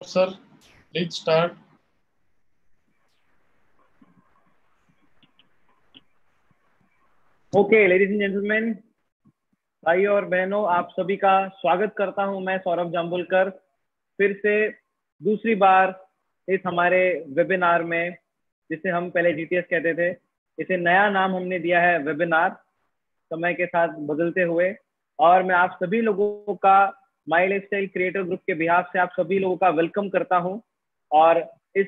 Sir, let's start. Okay ladies and gentleman, भाई और बहनों, आप सभी का स्वागत करता हूं मैं सौरभ जाम्बुलकर फिर से दूसरी बार इस हमारे वेबिनार में, जिसे हम पहले जीटीएस कहते थे। इसे नया नाम हमने दिया है वेबिनार, समय के साथ बदलते हुए। और मैं आप सभी लोगों का माई लाइफस्टाइल क्रिएटर ग्रुप के बिहाफ से आप सभी लोगों का वेलकम करता हूं। और इस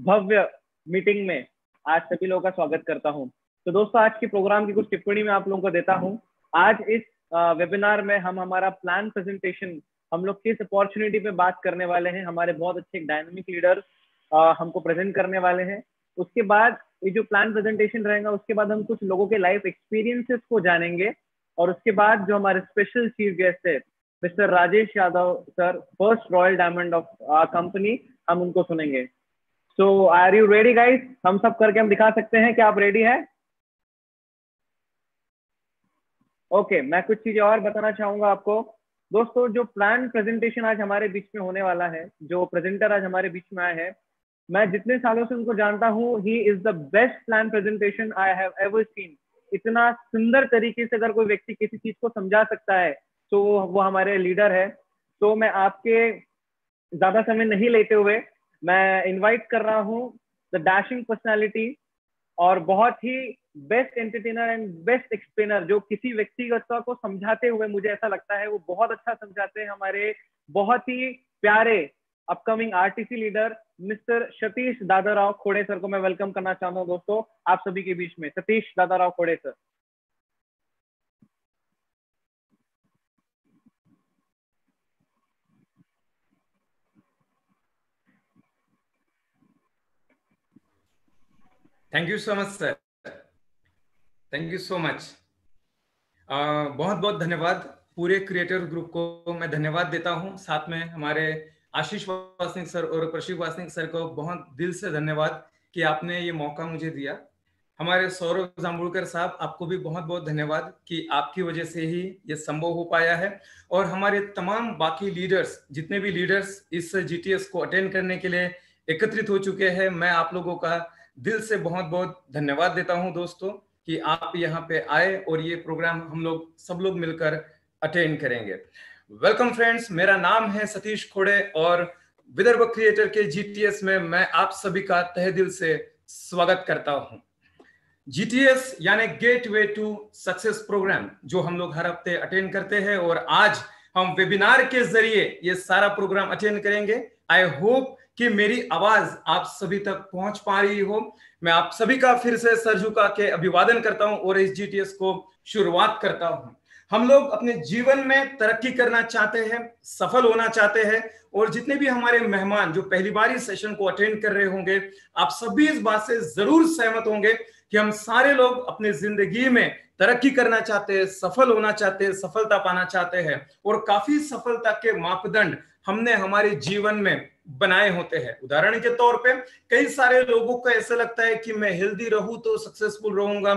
भव्य मीटिंग में आज सभी लोगों का स्वागत करता हूं। तो दोस्तों, आज के प्रोग्राम की कुछ टिप्पणी मैं आप लोगों को देता हूं। आज इस वेबिनार में हम हमारा प्लान प्रेजेंटेशन, हम लोग किस अपॉर्चुनिटी पे बात करने वाले हैं। हमारे बहुत अच्छे डायनामिक लीडर हमको प्रेजेंट करने वाले हैं। उसके बाद ये जो प्लान प्रेजेंटेशन रहेगा, उसके बाद हम कुछ लोगों के लाइफ एक्सपीरियंसेस को जानेंगे। और उसके बाद जो हमारे स्पेशल चीफ गेस्ट है mister Rajesh Yadav sir, first royal diamond of company, हम उनको सुनेंगे। सो आर यू रेडी गाइस? हम सब करके हम दिखा सकते हैं कि आप रेडी हैं? ओके, मैं कुछ चीजें और बताना चाहूंगा आपको। दोस्तों, जो प्लान प्रेजेंटेशन आज हमारे बीच में होने वाला है, जो प्रेजेंटर आज हमारे बीच में आए हैं, मैं जितने सालों से उनको जानता हूँ, he is the best plan presentation I have ever seen. इतना सुंदर तरीके से अगर कोई व्यक्ति किसी चीज को समझा सकता है तो वो हमारे लीडर है। तो मैं आपके ज्यादा समय नहीं लेते हुए मैं इनवाइट कर रहा हूँ द डैशिंग पर्सनालिटी और बहुत ही best entertainer and best explainer, जो किसी व्यक्तिगत को समझाते हुए मुझे ऐसा लगता है वो बहुत अच्छा समझाते हैं, हमारे बहुत ही प्यारे upcoming RTC leader mister Satish Dadarao Khode sir को मैं वेलकम करना चाहता हूं। दोस्तों, आप सभी के बीच में Satish Dadarao Khode sir. Thank you so much sir, thank you so much. बहुत बहुत धन्यवाद। पूरे क्रिएटर ग्रुप को मैं धन्यवाद देता हूं। साथ में हमारे आशीष वासनिक सर और प्रशिक वासनिक सर को बहुत दिल से धन्यवाद कि आपने ये मौका मुझे दिया। हमारे सौरभ जाम्बुलकर साहब, आपको भी बहुत बहुत धन्यवाद कि आपकी वजह से ही ये संभव हो पाया है। और हमारे तमाम बाकी लीडर्स, जितने भी लीडर्स इस जीटीएस को अटेंड करने के लिए एकत्रित हो चुके हैं, मैं आप लोगों का दिल से बहुत बहुत धन्यवाद देता हूं दोस्तों कि आप यहाँ पे आए और ये प्रोग्राम हम लोग सब लोग मिलकर अटेंड करेंगे। वेलकम फ्रेंड्स, मेरा नाम है सतीश खोड़े और विदर्भ क्रिएटर के जीटीएस में मैं आप सभी का तहे दिल से स्वागत करता हूं। जीटीएस यानी गेटवे टू सक्सेस प्रोग्राम, जो हम लोग हर हफ्ते अटेंड करते हैं और आज हम वेबिनार के जरिए ये सारा प्रोग्राम अटेंड करेंगे। आई होप कि मेरी आवाज आप सभी तक पहुंच पा रही हो। मैं आप सभी का फिर से सर झुका के अभिवादन करता हूं और इस जीटीएस को शुरुआत करता हूं। हम लोग अपने जीवन में तरक्की करना चाहते हैं, सफल होना चाहते हैं। और जितने भी हमारे मेहमान जो पहली बार इस सेशन को अटेंड कर रहे होंगे, आप सभी इस बात से जरूर सहमत होंगे कि हम सारे लोग अपने जिंदगी में तरक्की करना चाहते हैं, सफल होना चाहते हैं, सफलता पाना चाहते हैं। और काफी सफलता के मापदंड हमने हमारे जीवन में बनाए होते हैं। उदाहरण के तौर पे कई सारे लोगों को ऐसा लगता है कि मैं हेल्दी रहूं तो सक्सेसफुल रहूंगा,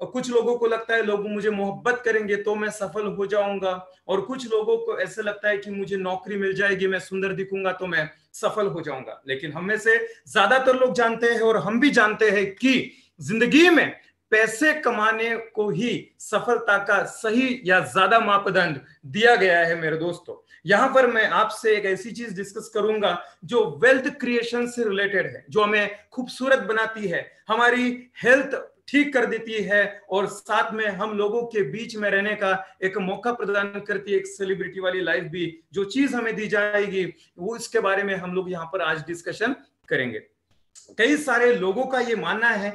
और कुछ लोगों को लगता है लोग मुझे मोहब्बत करेंगे तो मैं सफल हो जाऊंगा, और कुछ लोगों को ऐसा लगता है कि मुझे नौकरी मिल जाएगी, मैं सुंदर दिखूंगा तो मैं सफल हो जाऊंगा। लेकिन हम में से ज्यादातर लोग जानते हैं और हम भी जानते हैं कि जिंदगी में पैसे कमाने को ही सफलता का सही या ज्यादा मापदंड दिया गया है। मेरे दोस्तों, यहां पर मैं आपसे एक ऐसी चीज डिस्कस करूंगा जो वेल्थ क्रिएशन से रिलेटेड है, जो हमें खूबसूरत बनाती है, हमारी हेल्थ ठीक कर देती है और साथ में हम लोगों के बीच में रहने का एक मौका प्रदान करती है, एक सेलिब्रिटी वाली लाइफ भी जो चीज हमें दी जाएगी, वो इसके बारे में हम लोग यहाँ पर आज डिस्कशन करेंगे। कई सारे लोगों का ये मानना है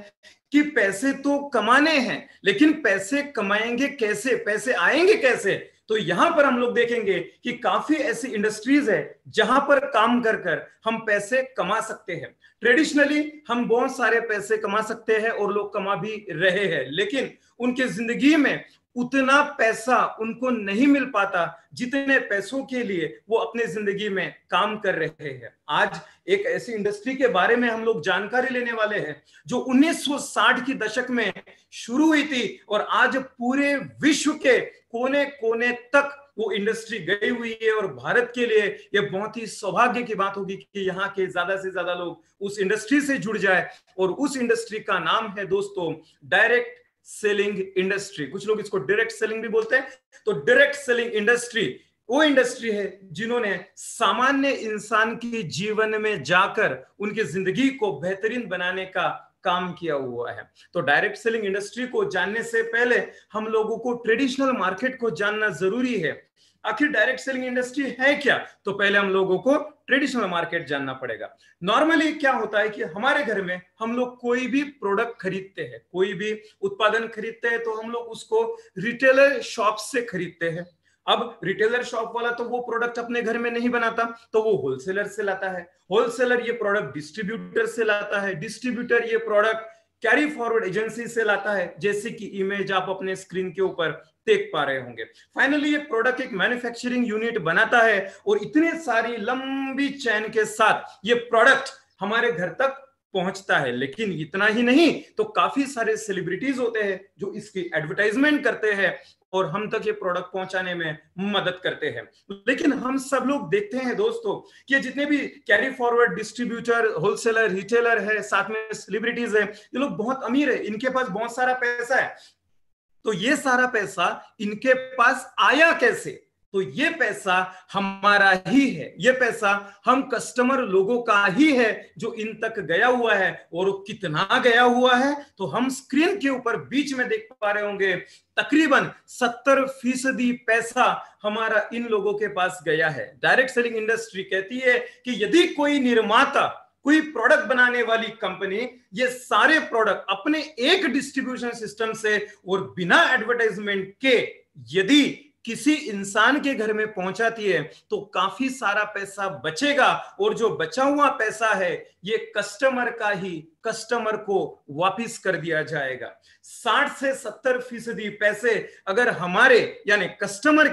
कि पैसे तो कमाने हैं, लेकिन पैसे कमाएंगे कैसे, पैसे आएंगे कैसे। तो यहां पर हम लोग देखेंगे कि काफी ऐसी इंडस्ट्रीज है जहां पर काम कर कर हम पैसे कमा सकते हैं। ट्रेडिशनली हम बहुत सारे पैसे कमा सकते हैं और लोग कमा भी रहे हैं, लेकिन उनके जिंदगी में उतना पैसा उनको नहीं मिल पाता जितने पैसों के लिए वो अपने जिंदगी में काम कर रहे हैं। आज एक ऐसी इंडस्ट्री के बारे में हम लोग जानकारी लेने वाले हैं जो 1960 की दशक में शुरू हुई थी और आज पूरे विश्व के कोने कोने तक वो इंडस्ट्री गई हुई है और भारत के लिए ये बहुत ही सौभाग्य की बात होगी कि यहाँ के ज्यादा से ज्यादा लोग उस इंडस्ट्री से जुड़ जाए। और उस इंडस्ट्री का नाम है दोस्तों डायरेक्ट सेलिंग इंडस्ट्री। कुछ लोग इसको डायरेक्ट सेलिंग भी बोलते हैं। तो डायरेक्ट सेलिंग इंडस्ट्री वो इंडस्ट्री है जिन्होंने सामान्य इंसान के जीवन में जाकर उनकी जिंदगी को बेहतरीन बनाने का काम किया हुआ है। तो डायरेक्ट सेलिंग इंडस्ट्री को जानने से पहले हम लोगों को ट्रेडिशनल मार्केट को जानना जरूरी है। आखिर डायरेक्ट सेलिंग इंडस्ट्री है क्या? तो पहले हम लोगों को ट्रेडिशनल मार्केट जानना पड़ेगा। नॉर्मली क्या होता है कि हमारे घर में हम लोग कोई भी प्रोडक्ट खरीदते हैं, कोई भी उत्पादन खरीदते हैं, तो हम लोग उसको रिटेलर शॉप से खरीदते हैं। अब रिटेलर शॉप वाला तो वो प्रोडक्ट अपने घर में नहीं बनाता, तो वो होलसेलर से लाता है। होलसेलर ये प्रोडक्ट डिस्ट्रीब्यूटर से लाता है। डिस्ट्रीब्यूटर ये प्रोडक्ट कैरी फॉरवर्ड एजेंसी से लाता है, जैसे कि इमेज आप अपने स्क्रीन के ऊपर देख पा रहे होंगे। फाइनली ये प्रोडक्ट एक मैन्युफैक्चरिंग यूनिट बनाता है और इतने सारी लंबी चेन के साथ ये प्रोडक्ट हमारे घर तक पहुंचता है। लेकिन इतना ही नहीं, तो काफी सारे सेलिब्रिटीज होते हैं जो इसकी एडवर्टाइजमेंट करते हैं और हम तक ये प्रोडक्ट पहुंचाने में मदद करते हैं। लेकिन हम सब लोग देखते हैं दोस्तों कि जितने भी carry forward distributor, wholesaler, retailer है, साथ में सेलिब्रिटीज है, ये लोग बहुत अमीर है, इनके पास बहुत सारा पैसा है। तो ये सारा पैसा इनके पास आया कैसे? तो ये पैसा हमारा ही है, ये पैसा हम कस्टमर लोगों का ही है जो इन तक गया हुआ है। और कितना गया हुआ है तो हम स्क्रीन के ऊपर बीच में देख पा रहे होंगे, तकरीबन 70% पैसा हमारा इन लोगों के पास गया है। डायरेक्ट सेलिंग इंडस्ट्री कहती है कि यदि कोई निर्माता, कोई प्रोडक्ट बनाने वाली कंपनी ये सारे प्रोडक्ट अपने एक डिस्ट्रीब्यूशन सिस्टम से और बिना एडवर्टाइजमेंट के यदि किसी इंसान के घर में पहुंचाती है तो काफी सारा पैसा बचेगा। और जो बचा हुआ पैसा है ये कस्टमर का ही कस्टमर को वापस कर दिया जाएगा। 60 से 70% पैसे अगर हमारे यानी कस्टमर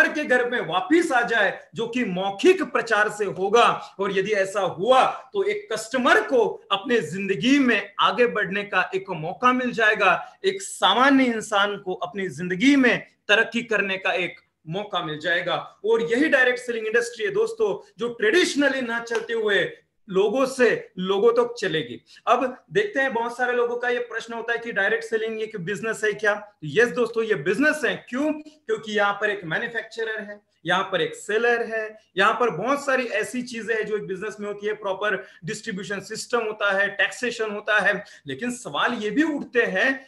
के घर में वापस आ जाए, जो कि मौखिक प्रचार से होगा, और यदि ऐसा हुआ तो एक कस्टमर को अपने जिंदगी में आगे बढ़ने का एक मौका मिल जाएगा, एक सामान्य इंसान को अपनी जिंदगी में तरक्की करने का एक मौका मिल जाएगा। और यही डायरेक्ट सेलिंग इंडस्ट्री है दोस्तों, जो ट्रेडिशनली ना चलते हुए लोगों से लोगों तक चलेगी। अब देखते हैं, बहुत सारे लोगों का ये प्रश्न होता है कि डायरेक्ट सेलिंग एक बिजनेस है क्या? यस दोस्तों, ये बिजनेस है। क्यों? क्योंकि यहाँ पर एक मैन्युफैक्चरर है, यहाँ पर एक सेलर है, यहाँ पर बहुत सारी ऐसी चीजें हैं जो एक बिजनेस में होती है। प्रॉपर डिस्ट्रीब्यूशन सिस्टम होता है, टैक्सेशन होता है। लेकिन सवाल ये भी उठते हैं,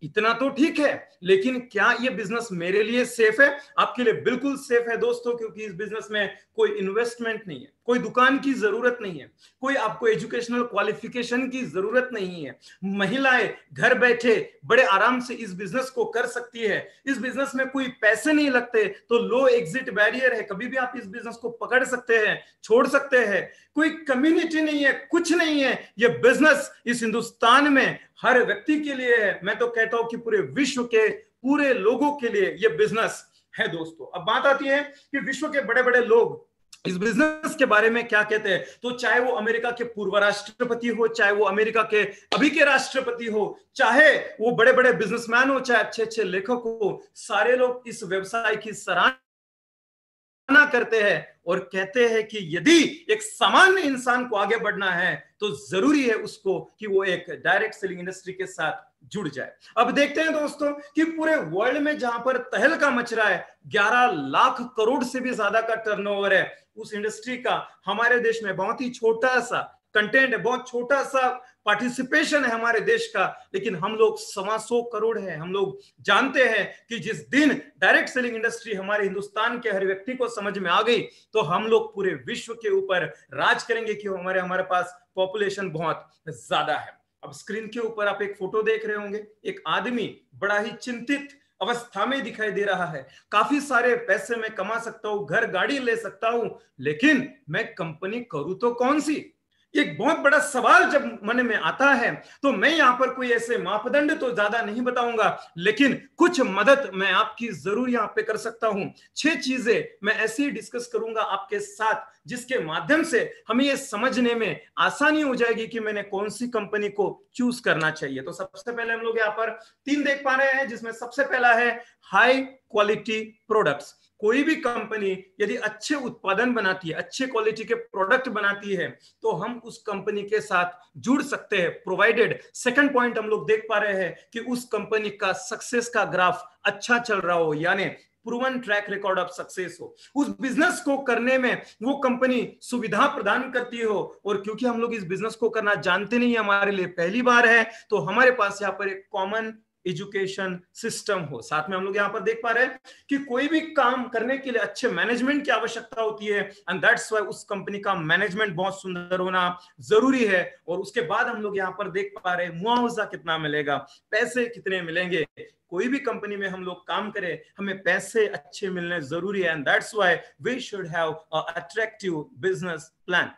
इतना तो ठीक है, लेकिन क्या ये बिजनेस मेरे लिए सेफ है? आपके लिए बिल्कुल सेफ है दोस्तों, क्योंकि इस बिजनेस में कोई इन्वेस्टमेंट नहीं है, कोई दुकान की जरूरत नहीं है, कोई आपको एजुकेशनल क्वालिफिकेशन की जरूरत नहीं है। महिलाएं घर बैठे बड़े आराम से इस बिजनेस को कर सकती है। इस बिजनेस में कोई पैसे नहीं लगते, तो लो एग्जिट बैरियर है, कभी भी आप इस बिजनेस को पकड़ सकते हैं, छोड़ सकते हैं। कोई कम्युनिटी नहीं है, कुछ नहीं है। ये बिजनेस इस हिंदुस्तान में हर व्यक्ति के लिए है। मैं तो कहता हूं कि पूरे विश्व के पूरे लोगों के लिए ये बिजनेस है दोस्तों। अब बात आती है कि विश्व के बड़े बड़े लोग इस बिजनेस के बारे में क्या कहते हैं। तो चाहे वो अमेरिका के पूर्व राष्ट्रपति हो, चाहे वो अमेरिका के अभी के राष्ट्रपति हो, चाहे वो बड़े बड़े बिजनेसमैन हो, चाहे अच्छे अच्छे लेखक हो, सारे लोग इस व्यवसाय की सराहना करते हैं और कहते हैं कि यदि एक सामान्य इंसान को आगे बढ़ना है तो जरूरी है उसको कि वो एक डायरेक्ट सेलिंग इंडस्ट्री के साथ जुड़ जाए। अब देखते हैं दोस्तों कि पूरे वर्ल्ड में जहां पर तहलका मच रहा है, 11 लाख करोड़ से भी ज्यादा का टर्नओवर है उस इंडस्ट्री का, हमारे देश में बहुत ही छोटा सा कंटेंट है, बहुत छोटा सा पार्टिसिपेशन है हमारे देश का। लेकिन हम लोग 125 करोड़ है। हम लोग जानते हैं कि जिस दिन डायरेक्ट सेलिंग इंडस्ट्री हमारे हिंदुस्तान के हर व्यक्ति को समझ में आ गई तो हम लोग पूरे विश्व के ऊपर राज करेंगे, कि हमारे पास पॉपुलेशन बहुत ज्यादा है। अब स्क्रीन के ऊपर आप एक फोटो देख रहे होंगे, एक आदमी बड़ा ही चिंतित अवस्था में दिखाई दे रहा है। काफी सारे पैसे मैं कमा सकता हूं, घर गाड़ी ले सकता हूं, लेकिन मैं कंपनी करूं तो कौन सी? एक बहुत बड़ा सवाल जब मन में आता है तो मैं यहां पर कोई ऐसे मापदंड तो ज्यादा नहीं बताऊंगा, लेकिन कुछ मदद मैं आपकी जरूर यहां पे कर सकता हूं। 6 चीजें मैं ऐसे ही डिस्कस करूंगा आपके साथ, जिसके माध्यम से हमें ये समझने में आसानी हो जाएगी कि मैंने कौन सी कंपनी को चूज करना चाहिए। तो सबसे पहले हम लोग यहाँ पर 3 देख पा रहे हैं, जिसमें सबसे पहला है हाई क्वालिटी प्रोडक्ट्स। कोई भी कंपनी यदि अच्छे उत्पादन बनाती है, अच्छे क्वालिटी के प्रोडक्ट बनाती है, तो हम उस कंपनी के साथ जुड़ सकते हैं, प्रोवाइडेड सेकंड पॉइंट हम लोग देख पा रहे हैं कि उस कंपनी का सक्सेस का ग्राफ अच्छा चल रहा हो, यानी proven track record of success हो, उस बिजनेस को करने में वो कंपनी सुविधा प्रदान करती हो। और क्योंकि हम लोग इस बिजनेस को करना जानते नहीं, हमारे लिए पहली बार है, तो हमारे पास यहाँ पर एक कॉमन एजुकेशन सिस्टम हो। साथ में हम लोग यहाँ पर देख पा रहे हैं कि कोई भी काम करने के लिए अच्छे मैनेजमेंट की आवश्यकता होती है, एंड दैट्स व्हाई उस कंपनी का मैनेजमेंट बहुत सुंदर होना जरूरी है। और उसके बाद हम लोग यहाँ पर देख पा रहे हैं मुआवजा कितना मिलेगा, पैसे कितने मिलेंगे। कोई भी कंपनी में हम लोग काम करें, हमें पैसे अच्छे मिलने जरूरी है, and that's why we should have a attractive business plan.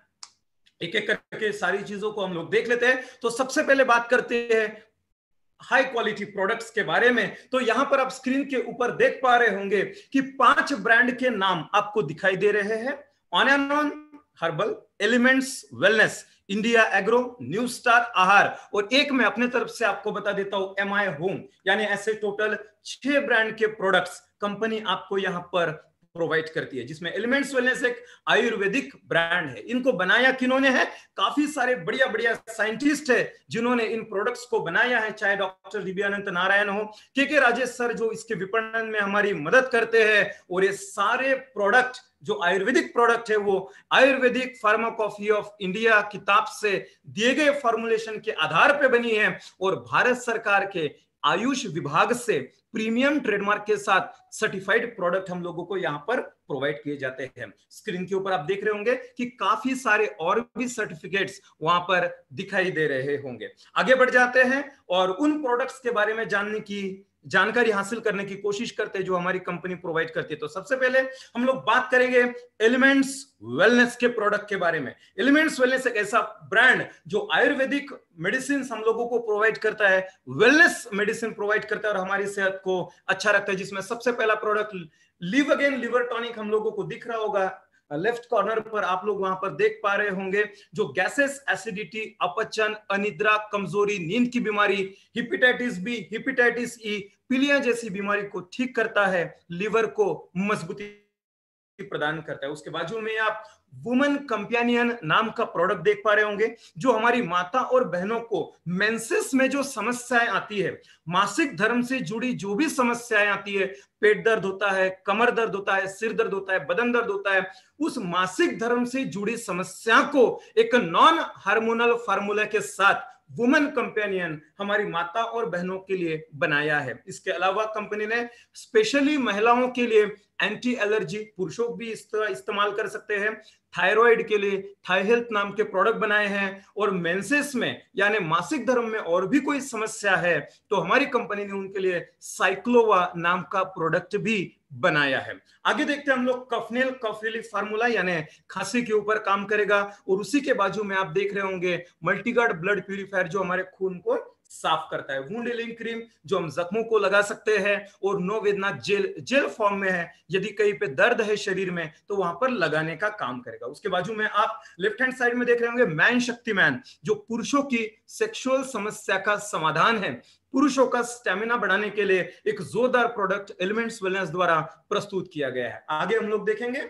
एक एक करके सारी चीजों को हम लोग देख लेते हैं। तो सबसे पहले बात करते हैं हाई क्वालिटी प्रोडक्ट्स के बारे में। तो यहां पर आप स्क्रीन के ऊपर देख पा रहे होंगे कि 5 ब्रांड के नाम आपको दिखाई दे रहे हैं। On and on herbal, elements wellness, India agro, new star आहार, और एक मैं अपने तरफ से आपको बता देता हूं एमआई होम। यानी ऐसे टोटल 6 ब्रांड के प्रोडक्ट्स कंपनी आपको यहां पर प्रोवाइड करती है, जिसमें एलिमेंट्स वेलनेस एक आयुर्वेदिक ब्रांड है। इनको बनाया किन्होंने है? काफी सारे बढ़िया बढ़िया साइंटिस्ट है जिन्होंने इन प्रोडक्ट्स को बनाया है, चाहे डॉक्टर दिव्यानंद नारायण हो, के राजेश सर जो इसके विपणन में हमारी मदद करते हैं। और ये सारे प्रोडक्ट जो आयुर्वेदिक प्रोडक्ट है वो आयुर्वेदिक फार्माकोफी ऑफ इंडिया किताब से दिए गए फॉर्मुलेशन के आधार पर बनी है, और भारत सरकार के आयुष विभाग से प्रीमियम ट्रेडमार्क के साथ सर्टिफाइड प्रोडक्ट हम लोगों को यहां पर प्रोवाइड किए जाते हैं। स्क्रीन के ऊपर आप देख रहे होंगे कि काफी सारे और भी सर्टिफिकेट्स वहां पर दिखाई दे रहे होंगे। आगे बढ़ जाते हैं और उन प्रोडक्ट्स के बारे में जानने की जानकारी हासिल करने की कोशिश करते हैं जो हमारी कंपनी प्रोवाइड करती है। तो सबसे पहले हम लोग बात करेंगे एलिमेंट्स वेलनेस के प्रोडक्ट के बारे में। एलिमेंट्स वेलनेस एक ऐसा ब्रांड जो आयुर्वेदिक मेडिसिन हम लोगों को प्रोवाइड करता है, वेलनेस मेडिसिन प्रोवाइड करता है और हमारी सेहत को अच्छा रखता है, जिसमें सबसे पहला product live again liver tonic हम लोगों को दिख रहा होगा। लेफ्ट कॉर्नर पर आप लोग वहां पर देख पा रहे होंगे, जो गैसेस, एसिडिटी, अपचन, अनिद्रा, कमजोरी, नींद की बीमारी, हेपेटाइटिस बी, हेपेटाइटिस ई, पीलिया जैसी बीमारी को ठीक करता है, लिवर को मजबूती प्रदान करता है। उसके बाजू में आप वुमन कंपेनियन नाम का प्रोडक्ट देख पा रहे होंगे, जो हमारी माता और बहनों को मेंसेस में जो समस्याएं आती है, मासिक धर्म से जुड़ी जो भी समस्याएं आती है, पेट दर्द होता है, कमर दर्द होता है, सिर दर्द होता है, बदन दर्द होता है, उस मासिक धर्म से जुड़ी समस्या को एक नॉन हार्मोनल फार्मूला के साथ वुमन कंपेनियन हमारी माता और बहनों के लिए बनाया है। इसके अलावा कंपनी ने स्पेशली महिलाओं के लिए एंटी एलर्जी, पुरुषों भी इस्तेमाल कर सकते हैं, थायराइड के लिए थाई हेल्थ नाम के प्रोडक्ट बनाए हैं, और मेंसेस में यानी मासिक धर्म में और भी कोई समस्या है तो हमारी कंपनी ने उनके लिए साइक्लोवा नाम का प्रोडक्ट भी बनाया है। आगे देखते हैं हम लोग कफनेल कफ रिलीफ फार्मूला, यानी खांसी के ऊपर काम करेगा, और उसी के बाजू में आप देख रहे होंगे मल्टीगार्ड ब्लड प्यूरिफायर जो हमारे खून को साफ करता है, वुंड हीलिंग क्रीम जो हम जख्मों को लगा सकते हैं, और नो वेदना जेल फॉर्म में है, यदि कहीं पे दर्द है शरीर में तो वहां पर लगाने का काम करेगा। उसके बाजू में आप लेफ्ट हैंड साइड में देख रहे होंगे मैन शक्तिमान, जो पुरुषों की सेक्सुअल समस्या का समाधान है, पुरुषों का स्टेमिना बढ़ाने के लिए एक जोरदार प्रोडक्ट एलिमेंट्स वेलनेस द्वारा प्रस्तुत किया गया है। आगे हम लोग देखेंगे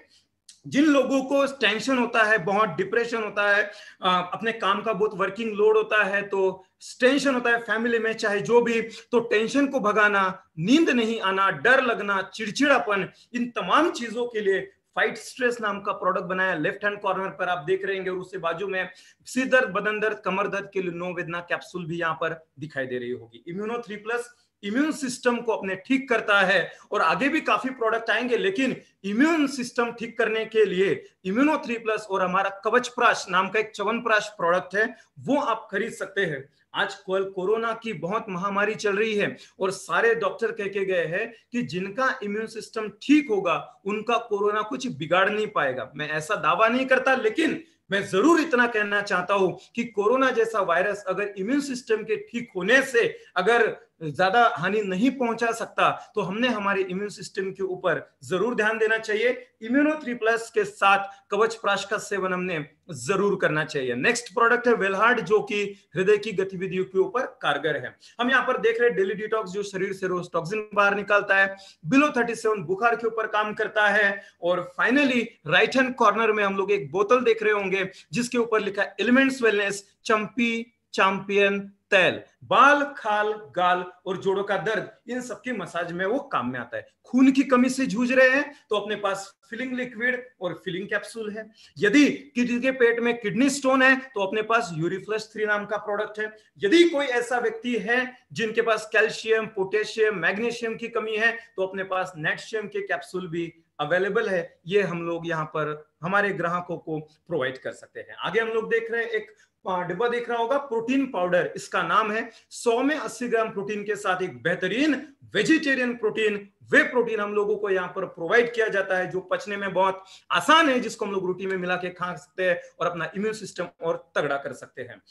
जिन लोगों को टेंशन होता है, बहुत डिप्रेशन होता है, अपने काम का बहुत वर्किंग लोड होता है, तो टेंशन होता है फैमिली में चाहे जो भी, तो टेंशन को भगाना, नींद नहीं आना, डर लगना, चिड़चिड़ापन, इन तमाम चीजों के लिए फाइट स्ट्रेस नाम का प्रोडक्ट बनाया। लेफ्ट हैंड कॉर्नर पर आप देख रहे हैं, और उससे बाजू में सिर दर्द, बदन दर्द, कमर दर्द के लिए नो वेदना कैप्सूल भी यहाँ पर दिखाई दे रही होगी। इम्यूनो 3+ इम्यून सिस्टम को अपने ठीक करता है, और आगे भी काफी प्रोडक्ट आएंगे, लेकिन इम्यून सिस्टम ठीक करने के लिए इम्यूनो 3+ और हमारा कवचप्राश नाम का एक च्यवनप्राश प्रोडक्ट है, वो आप खरीद सकते हैं। आजकल कोरोना की बहुत महामारी चल रही है, और सारे डॉक्टर कह के गए हैं कि जिनका इम्यून सिस्टम ठीक होगा उनका कोरोना कुछ बिगाड़ नहीं पाएगा। मैं ऐसा दावा नहीं करता, लेकिन मैं जरूर इतना कहना चाहता हूं कि कोरोना जैसा वायरस अगर इम्यून सिस्टम के ठीक होने से अगर ज्यादा हानि नहीं पहुंचा सकता, तो हमने हमारे इम्यून सिस्टम के ऊपर जरूर ध्यान देना चाहिए। इम्यूनो 3+ के साथ कवच प्राश का सेवन हमने जरूर करना चाहिए। नेक्स्ट प्रोडक्ट है वेलहार्ड, जो कि हृदय की गतिविधियों के ऊपर कारगर है। हम यहाँ पर देख रहे हैं डेली डिटॉक्स, जो शरीर से रोज टॉक्सिन बाहर निकालता है। बिलो 37 बुखार के ऊपर काम करता है। और फाइनली राइट हैंड कॉर्नर में हम लोग एक बोतल देख रहे होंगे जिसके ऊपर लिखा है एलिमेंट्स वेलनेस चंपी चैंपियन तेल। बाल, खाल, गाल और जोड़ों का दर्द, इन सबकी मसाज में वो काम में आता है। खून की कमी से जूझ रहे हैं तो अपने पास फिलिंग लिक्विड और फिलिंग कैप्सूल है। यदि किसी के पेट में किडनी स्टोन है तो अपने पास यूरिफ्लश 3 नाम का प्रोडक्ट है। यदि कोई ऐसा व्यक्ति है जिनके पास कैल्शियम, पोटेशियम, मैग्नीशियम की कमी है तो अपने पास नेटशियम के कैप्सूल भी अवेलेबल है। ये हम लोग यहाँ पर हमारे ग्राहकों को प्रोवाइड कर सकते हैं। आगे हम लोग देख रहे हैं एक डिब्बा दिख रहा होगा, प्रोटीन पाउडर इसका नाम है। 100 में 80 ग्राम प्रोटीन के साथ एक बेहतरीन वेजिटेरियन प्रोटीन, वे प्रोटीन हम लोगों को यहाँ पर प्रोवाइड किया जाता है जो पचने में बहुत आसान है, जिसको हम लोग रोटी में मिला के खा सकते हैं और अपना इम्यून सिस्टम और तगड़ा कर सकते हैं।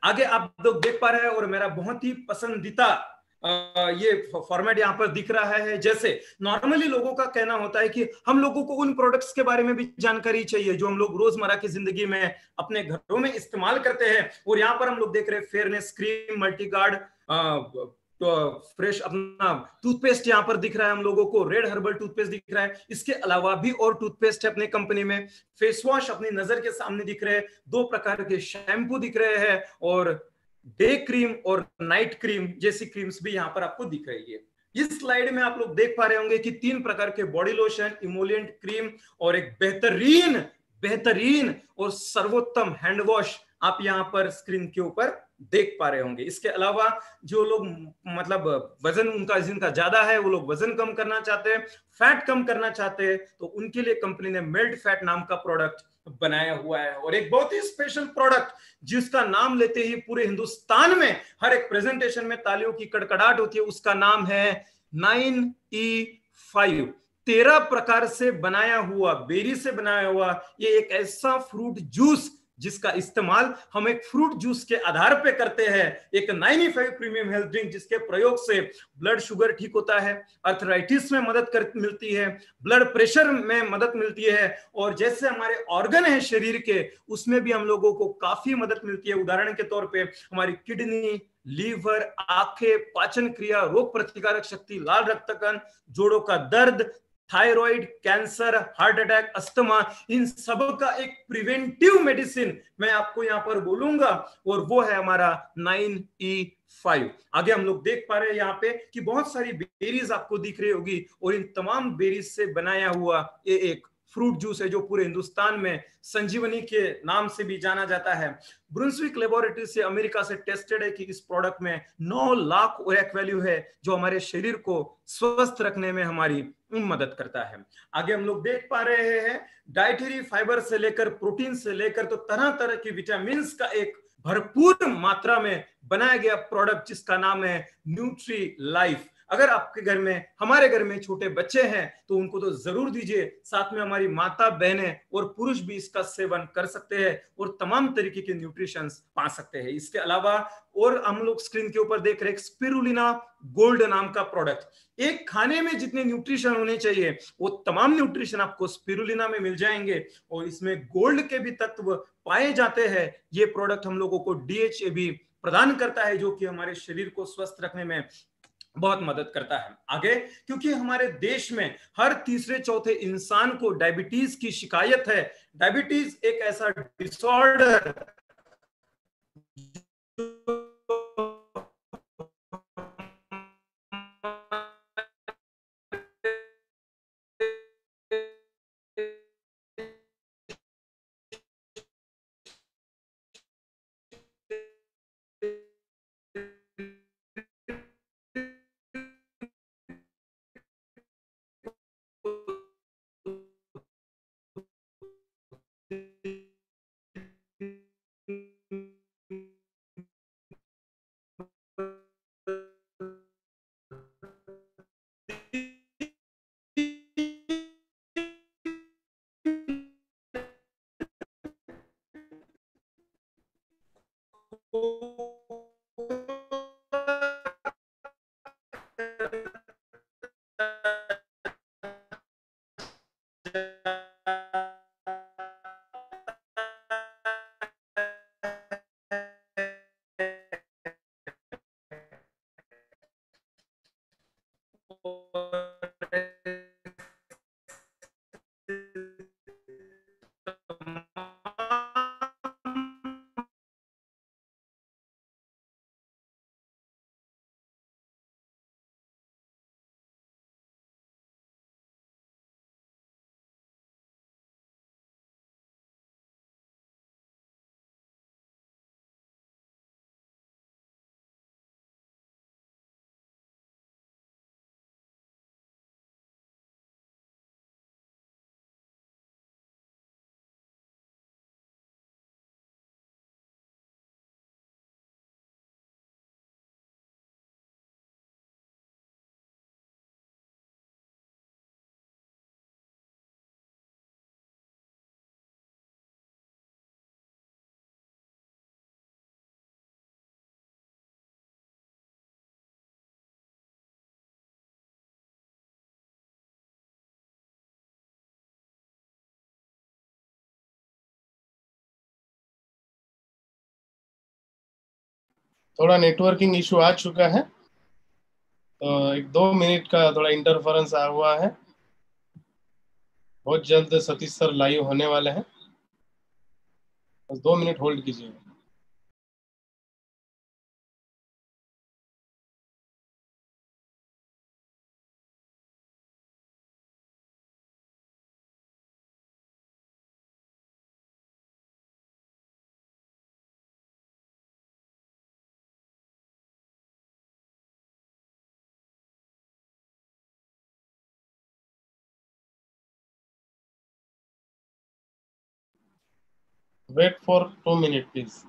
आगे आप लोग देख पा रहे हैं और मेरा बहुत ही पसंदीदा ये फॉर्मेट यहाँ पर दिख रहा है। जैसे नॉर्मली लोगों का कहना होता है कि हम लोगों को उन प्रोडक्ट्स के बारे में भी जानकारी चाहिए जो हम लोग रोजमर्रा की जिंदगी में अपने घरों में इस्तेमाल करते हैं। और यहाँ पर हम लोग देख रहे हैं फेयरनेस क्रीम, मल्टीगार्ड, तो फ्रेश अपना टूथपेस्ट यहाँ पर दिख रहा है हम लोगों को, रेड हर्बल टूथपेस्ट दिख रहा है। इसके अलावा भी और टूथपेस्ट है अपनी कंपनी में। फेस वॉश अपनी नजर के सामने दिख रहे हैं, 2 प्रकार के शैम्पू दिख रहे हैं और डे क्रीम और नाइट क्रीम जैसी क्रीम्स भी यहाँ पर आपको दिख रही है। इस स्लाइड में आप लोग देख पा रहे होंगे कि 3 प्रकार के बॉडी लोशन, इमोलिएंट क्रीम और एक बेहतरीन और सर्वोत्तम हैंड वॉश आप यहाँ पर स्क्रीन के ऊपर देख पा रहे होंगे। इसके अलावा जो लोग मतलब वजन उनका जिनका ज्यादा है, वो लोग वजन कम करना चाहते हैं, फैट कम करना चाहते हैं, तो उनके लिए कंपनी ने मेल्ट फैट नाम का प्रोडक्ट बनाया हुआ है। और एक बहुत ही स्पेशल प्रोडक्ट जिसका नाम लेते ही पूरे हिंदुस्तान में हर एक प्रेजेंटेशन में तालियों की कड़कड़ाहट होती है, उसका नाम है 9E5। 13 प्रकार से बनाया हुआ, बेरी से बनाया हुआ ये एक ऐसा फ्रूट जूस जिसका इस्तेमाल हम एक फ्रूट जूस के आधार पे करते हैं। एक 9E5 प्रीमियम हेल्थ ड्रिंक जिसके प्रयोग से ब्लड शुगर ठीक होता है, अर्थराइटिस में मदद मिलती है, ब्लड प्रेशर में मदद मिलती है, और जैसे हमारे ऑर्गन है शरीर के उसमें भी हम लोगों को काफी मदद मिलती है। उदाहरण के तौर पे हमारी किडनी, लीवर, आंखें, पाचन क्रिया, रोग प्रतिकारक शक्ति, लाल रक्तकण, जोड़ों का दर्द, thyroid, cancer, heart attack, asthma, इन सब का एक प्रिवेंटिव मेडिसिन मैं आपको यहां पर बोलूंगा और वो है हमारा 9E5। आगे हम लोग देख पा रहे हैं यहाँ पे कि बहुत सारी बेरीज आपको दिख रही होगी और इन तमाम बेरीज से बनाया हुआ ये एक फ्रूट जूस है जो पूरे हिंदुस्तान में संजीवनी के नाम से भी जाना जाता है। ब्रुंसविक लेबोरेटरी से अमेरिका से टेस्टेड है कि इस प्रोडक्ट में 9 लाख ओएक वैल्यू है जो हमारे शरीर को स्वस्थ रखने में हमारी मदद करता है। आगे हम लोग देख पा रहे हैं डाइटरी फाइबर से लेकर प्रोटीन से लेकर तो तरह तरह की विटामिन का एक भरपूर मात्रा में बनाया गया प्रोडक्ट जिसका नाम है न्यूट्री लाइफ। अगर आपके घर में, हमारे घर में छोटे बच्चे हैं तो उनको तो जरूर दीजिए, साथ में हमारी माता, बहनें और पुरुष भी इसका सेवन कर सकते हैं और तमाम तरीके के न्यूट्रिशन पा सकते हैं। इसके अलावा और हम लोग स्क्रीन के ऊपर देख रहे हैं स्पिरुलिना गोल्ड नाम का प्रोडक्ट। एक खाने में जितने न्यूट्रिशन होने चाहिए वो तमाम न्यूट्रिशन आपको स्पिरुलिना में मिल जाएंगे और इसमें गोल्ड के भी तत्व पाए जाते हैं। ये प्रोडक्ट हम लोगों को DHA भी प्रदान करता है जो कि हमारे शरीर को स्वस्थ रखने में बहुत मदद करता है। आगे, क्योंकि हमारे देश में हर तीसरे चौथे इंसान को डायबिटीज की शिकायत है। डायबिटीज एक ऐसा डिसऑर्डर थोड़ा नेटवर्किंग इशू आ चुका है, तो 1-2 मिनट का थोड़ा इंटरफेरेंस आ हुआ है। बहुत जल्द सतीश सर लाइव होने वाले हैं, बस 2 मिनट होल्ड कीजिए। Wait for 2 minute please.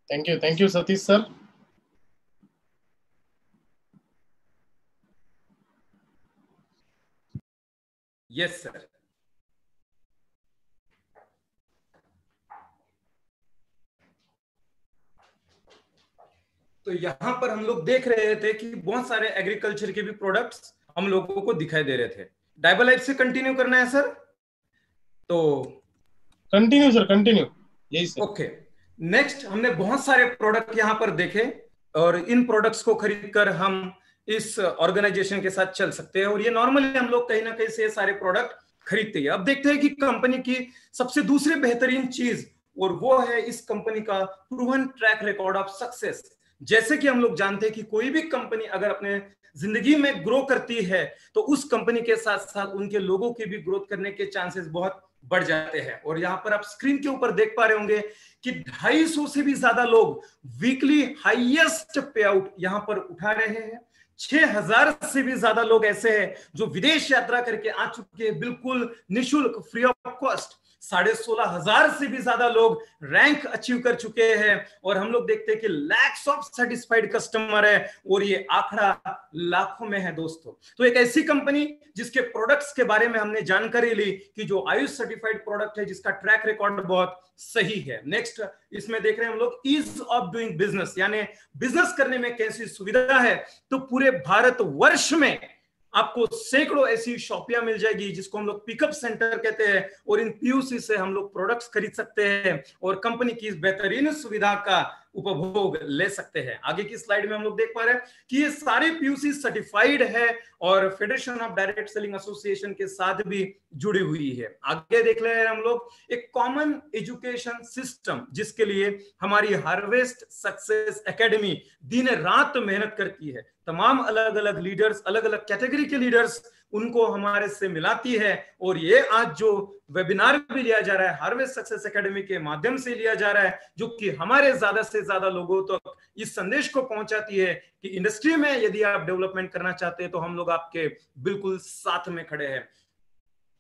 Thank you Satish sir. Yes sir. तो यहाँ पर हम लोग देख रहे थे कि बहुत सारे एग्रीकल्चर के भी प्रोडक्ट्स हम लोगों को दिखाई दे रहे थे। डायबलाइफ से कंटिन्यू करना है सर, तो कंटिन्यू सर, कंटिन्यू, यही सर। ओके। नेक्स्ट हमने बहुत सारे प्रोडक्ट यहाँ पर देखे, और इन प्रोडक्ट्स को खरीद कर हम इस ऑर्गेनाइजेशन के साथ चल सकते हैं, और ये नॉर्मली हम लोग कहीं ना कहीं से सारे प्रोडक्ट खरीदते हैं। अब देखते हैं कि कंपनी की सबसे दूसरी बेहतरीन चीज, और वो है इस कंपनी का proven track record of success. जैसे कि हम लोग जानते हैं कि कोई भी कंपनी अगर अपने जिंदगी में ग्रो करती है तो उस कंपनी के साथ साथ उनके लोगों के भी ग्रोथ करने के चांसेस बहुत बढ़ जाते हैं। और यहां पर आप स्क्रीन के ऊपर देख पा रहे होंगे कि 250 से भी ज्यादा लोग वीकली हाईएस्ट पे आउट यहां पर उठा रहे हैं। 6000 से भी ज्यादा लोग ऐसे हैं जो विदेश यात्रा करके आ चुके हैं बिल्कुल निशुल्क, फ्री ऑफ कॉस्ट। 16,500 से भी ज्यादा लोग रैंक अचीव कर चुके हैं, और हम लोग देखते हैं कि लैक्स ऑफ सेटिस्फाइड कस्टमर है, और ये आंकड़ा लाखों में है दोस्तों। तो एक ऐसी कंपनी जिसके प्रोडक्ट्स के बारे में हमने जानकारी ली कि जो आयुष सर्टिफाइड प्रोडक्ट है, जिसका ट्रैक रिकॉर्ड बहुत सही है। नेक्स्ट इसमें देख रहे हैं हम लोग ईज ऑफ डूइंग बिजनेस, यानी बिजनेस करने में कैसी सुविधा है। तो पूरे भारत वर्ष में आपको सैकड़ों ऐसी शॉपियां मिल जाएगी जिसको हम लोग पिकअप सेंटर कहते हैं, और इन पीयूसी से हम लोग प्रोडक्ट्स खरीद सकते हैं और कंपनी की इस बेहतरीन सुविधा का उपभोग ले सकते हैं। आगे की स्लाइड में हम लोग देख पा रहे हैं कि ये सारे पीयूसी सर्टिफाइड है और federation of direct selling association के साथ भी जुड़ी हुई है। आगे देख रहे हैं हम लोग एक कॉमन एजुकेशन सिस्टम, जिसके लिए हमारी हार्वेस्ट सक्सेस एकेडमी दिन रात मेहनत करती है। तमाम अलग अलग लीडर्स, अलग अलग कैटेगरी के लीडर्स उनको हमारे से मिलाती है। और ये आज जो वेबिनार भी लिया जा रहा है हार्वेस्ट सक्सेस एकेडमी के माध्यम से लिया जा रहा है, जो कि हमारे ज्यादा से ज्यादा लोगों तक इस संदेश को पहुंचाती है कि इंडस्ट्री में यदि आप डेवलपमेंट करना चाहते हैं तो हम लोग आपके बिल्कुल साथ में खड़े हैं।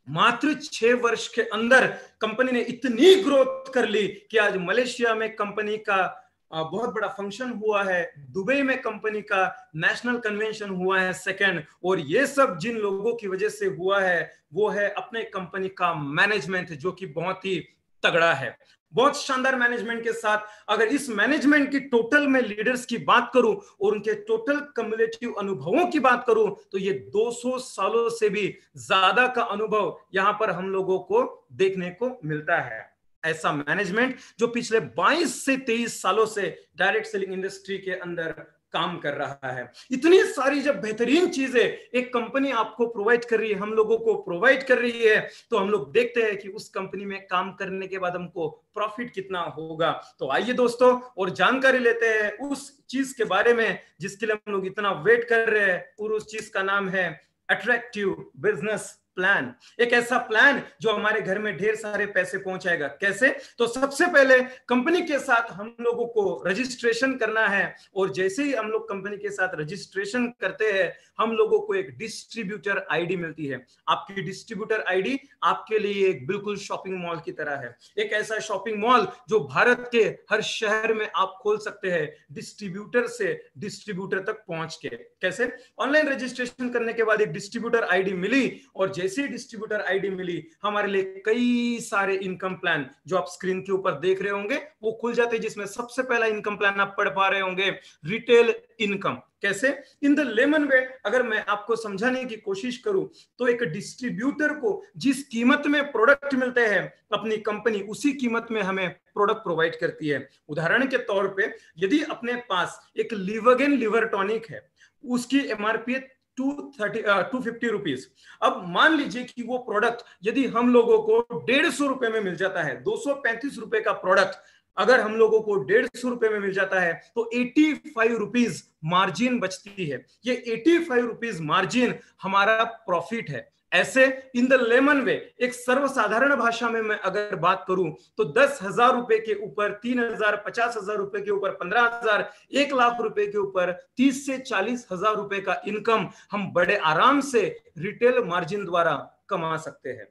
मात्र 6 वर्ष के अंदर कंपनी ने इतनी ग्रोथ कर ली कि आज मलेशिया में कंपनी का बहुत बड़ा फंक्शन हुआ है, दुबई में कंपनी का नेशनल कन्वेंशन हुआ है सेकंड, और ये सब जिन लोगों की वजह से हुआ है वो है अपने कंपनी का मैनेजमेंट, जो कि बहुत ही तगड़ा है, बहुत शानदार मैनेजमेंट के साथ। अगर इस मैनेजमेंट की टोटल में लीडर्स की बात करूं और उनके टोटल कम्युलेटिव अनुभवों की बात करूं तो ये 200 सालों से भी ज्यादा का अनुभव यहां पर हम लोगों को देखने को मिलता है। ऐसा मैनेजमेंट जो पिछले 22 से 23 सालों से डायरेक्ट सेलिंग इंडस्ट्री के अंदर काम कर रहा है। इतनी सारी जब बेहतरीन चीजें एक कंपनी आपको प्रोवाइड कर रही है, हम लोगों को प्रोवाइड कर रही है, तो हम लोग देखते हैं कि उस कंपनी में काम करने के बाद हमको प्रॉफिट कितना होगा। तो आइए दोस्तों और जानकारी लेते हैं उस चीज के बारे में जिसके लिए हम लोग इतना वेट कर रहे हैं, और उस चीज का नाम है अट्रैक्टिव बिजनेस प्लान। एक ऐसा प्लान जो हमारे घर में ढेर सारे पैसे पहुंचाएगा। कैसे? तो सबसे पहले कंपनी के साथ हम लोगों को रजिस्ट्रेशन करना है, और जैसे ही हम लोग कंपनी के साथ रजिस्ट्रेशन करते हैं हम लोगों को एक डिस्ट्रीब्यूटर आईडी मिलती है। आपकी डिस्ट्रीब्यूटर आईडी आपके लिए एक बिल्कुल शॉपिंग मॉल की तरह है, एक ऐसा शॉपिंग मॉल जो भारत के हर शहर में आप खोल सकते हैं डिस्ट्रीब्यूटर से डिस्ट्रीब्यूटर तक पहुंच के। कैसे? ऑनलाइन रजिस्ट्रेशन करने के बाद एक डिस्ट्रीब्यूटर आईडी मिली, और जैसे डिस्ट्रीब्यूटर आईडी मिली हमारे लिए कई सारे इनकम प्लान जो आप स्क्रीन के ऊपर देख रहे होंगे वो खुल जाते हैं, जिसमें सबसे पहला इनकम प्लान आप पढ़ पा रहे होंगे रिटेल इनकम। कैसे? इन द लेमन वे अगर मैं आपको समझाने की कोशिश करूं तो एक डिस्ट्रीब्यूटर को जिस कीमत में प्रोडक्ट मिलते हैं अपनी कंपनी उसी कीमत में हमें प्रोडक्ट प्रोवाइड करती है। उदाहरण के तौर पे यदि अपने पास एक लिवरगेन लिवर टॉनिक है, उसकी एमआरपी 250 रुपीज। अब मान लीजिए कि वो प्रोडक्ट यदि हम लोगों को 150 रुपए में मिल जाता है, 235 रुपए का प्रोडक्ट अगर हम लोगों को 150 रुपए में मिल जाता है तो 85 रुपीज मार्जिन बचती है। ये 85 रुपीज मार्जिन हमारा प्रॉफिट है। ऐसे इन द लेमन वे एक सर्वसाधारण भाषा में मैं अगर बात करूं तो 10,000 रुपए के ऊपर 3,000, 50,000 रुपए के ऊपर 15,000, 1 लाख रुपए के ऊपर 30 से 40,000 रुपए का इनकम हम बड़े आराम से रिटेल मार्जिन द्वारा कमा सकते हैं।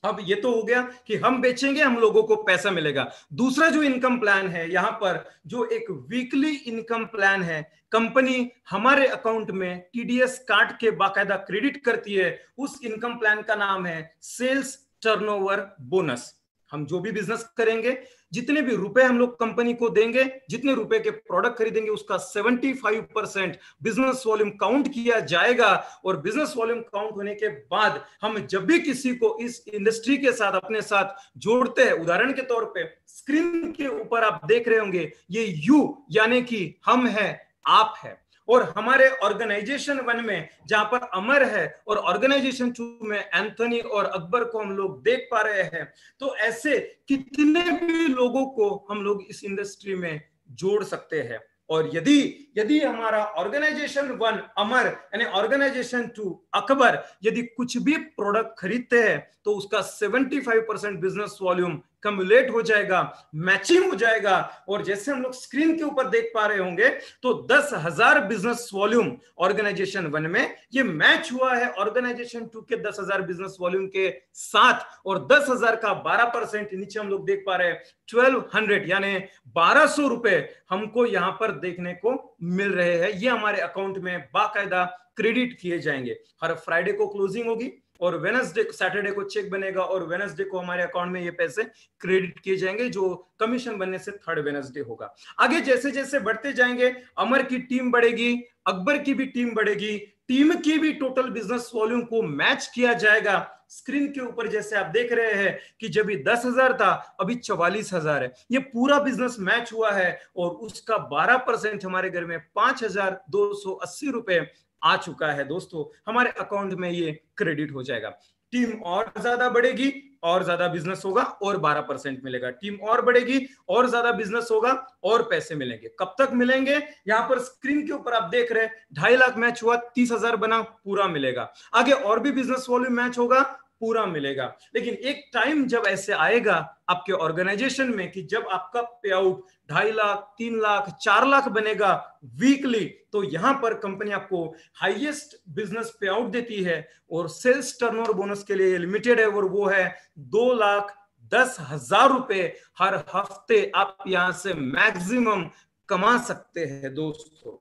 अब ये तो हो गया कि हम बेचेंगे हम लोगों को पैसा मिलेगा। दूसरा जो इनकम प्लान है यहां पर जो एक वीकली इनकम प्लान है, कंपनी हमारे अकाउंट में टीडीएस काट के बाकायदा क्रेडिट करती है, उस इनकम प्लान का नाम है सेल्स टर्नओवर बोनस। हम जो भी बिजनेस करेंगे, जितने भी रुपए हम लोग कंपनी को देंगे, जितने रुपए के प्रोडक्ट खरीदेंगे, उसका 75% बिजनेस वॉल्यूम काउंट किया जाएगा। और बिजनेस वॉल्यूम काउंट होने के बाद हम जब भी किसी को इस इंडस्ट्री के साथ अपने साथ जोड़ते हैं, उदाहरण के तौर पे स्क्रीन के ऊपर आप देख रहे होंगे ये यू यानी कि हम है, आप है, और हमारे ऑर्गेनाइजेशन 1 में जहां पर अमर है और ऑर्गेनाइजेशन 2 में एंथनी और अकबर को हम लोग देख पा रहे हैं। तो ऐसे कितने भी लोगों को हम लोग इस इंडस्ट्री में जोड़ सकते हैं। और यदि हमारा ऑर्गेनाइजेशन 1 अमर यानी ऑर्गेनाइजेशन 2 अकबर यदि कुछ भी प्रोडक्ट खरीदते हैं तो उसका 75% बिजनेस वॉल्यूम कम्युलेट हो जाएगा, मैचिंग हो जाएगा। और जैसे हम लोग स्क्रीन के ऊपर देख पा रहे होंगे तो 10,000 बिजनेस वॉल्यूम ऑर्गेनाइजेशन 1 में ये मैच हुआ है ऑर्गेनाइजेशन 2 के 10,000 बिजनेस वॉल्यूम के साथ, और 10,000 का 12% नीचे हम लोग देख पा रहे हैं 1200 यानी 1200 रुपए हमको यहां पर देखने को मिल रहे हैं। ये हमारे अकाउंट में बाकायदा क्रेडिट किए जाएंगे। हर फ्राइडे को क्लोजिंग होगी और वेडनेसडे सैटरडे को चेक बनेगा, और वेडनेसडे को हमारे अकाउंट में ये पैसे क्रेडिट किए जाएंगे जो कमीशन बनने से 3rd वेडनेसडे होगा। आगे जैसे जैसे बढ़ते जाएंगे अमर की टीम बढ़ेगी, अकबर की भी टीम बढ़ेगी, टीम की भी टोटल बिजनेस वॉल्यूम को मैच किया जाएगा। स्क्रीन के ऊपर जैसे आप देख रहे हैं कि जब भी 10,000 था अभी 44,000 है, ये पूरा बिजनेस मैच हुआ है, और उसका 12% हमारे घर में 5,280 रुपए आ चुका है। दोस्तों हमारे अकाउंट में ये क्रेडिट हो जाएगा। टीम और ज्यादा बढ़ेगी, और ज्यादा बिजनेस होगा और 12% मिलेगा, टीम और बढ़ेगी और ज्यादा बिजनेस होगा और पैसे मिलेंगे। कब तक मिलेंगे? यहाँ पर स्क्रीन के ऊपर आप देख रहे हैं 2.5 लाख मैच हुआ, 30,000 बना, पूरा मिलेगा। आगे और भी बिजनेस वॉल्यूम मैच होगा, पूरा मिलेगा। लेकिन एक टाइम जब ऐसे आएगा आपके ऑर्गेनाइजेशन में कि जब आपका पे आउट 2.5 लाख, 3 लाख, 4 लाख बनेगा वीकली, तो यहां पर कंपनी आपको हाईएस्ट बिजनेस पे आउट देती है और सेल्स टर्नओवर बोनस के लिए लिमिटेड है, और वो है 2,10,000 रुपए हर हफ्ते आप यहां से मैक्सिमम कमा सकते हैं दोस्तों।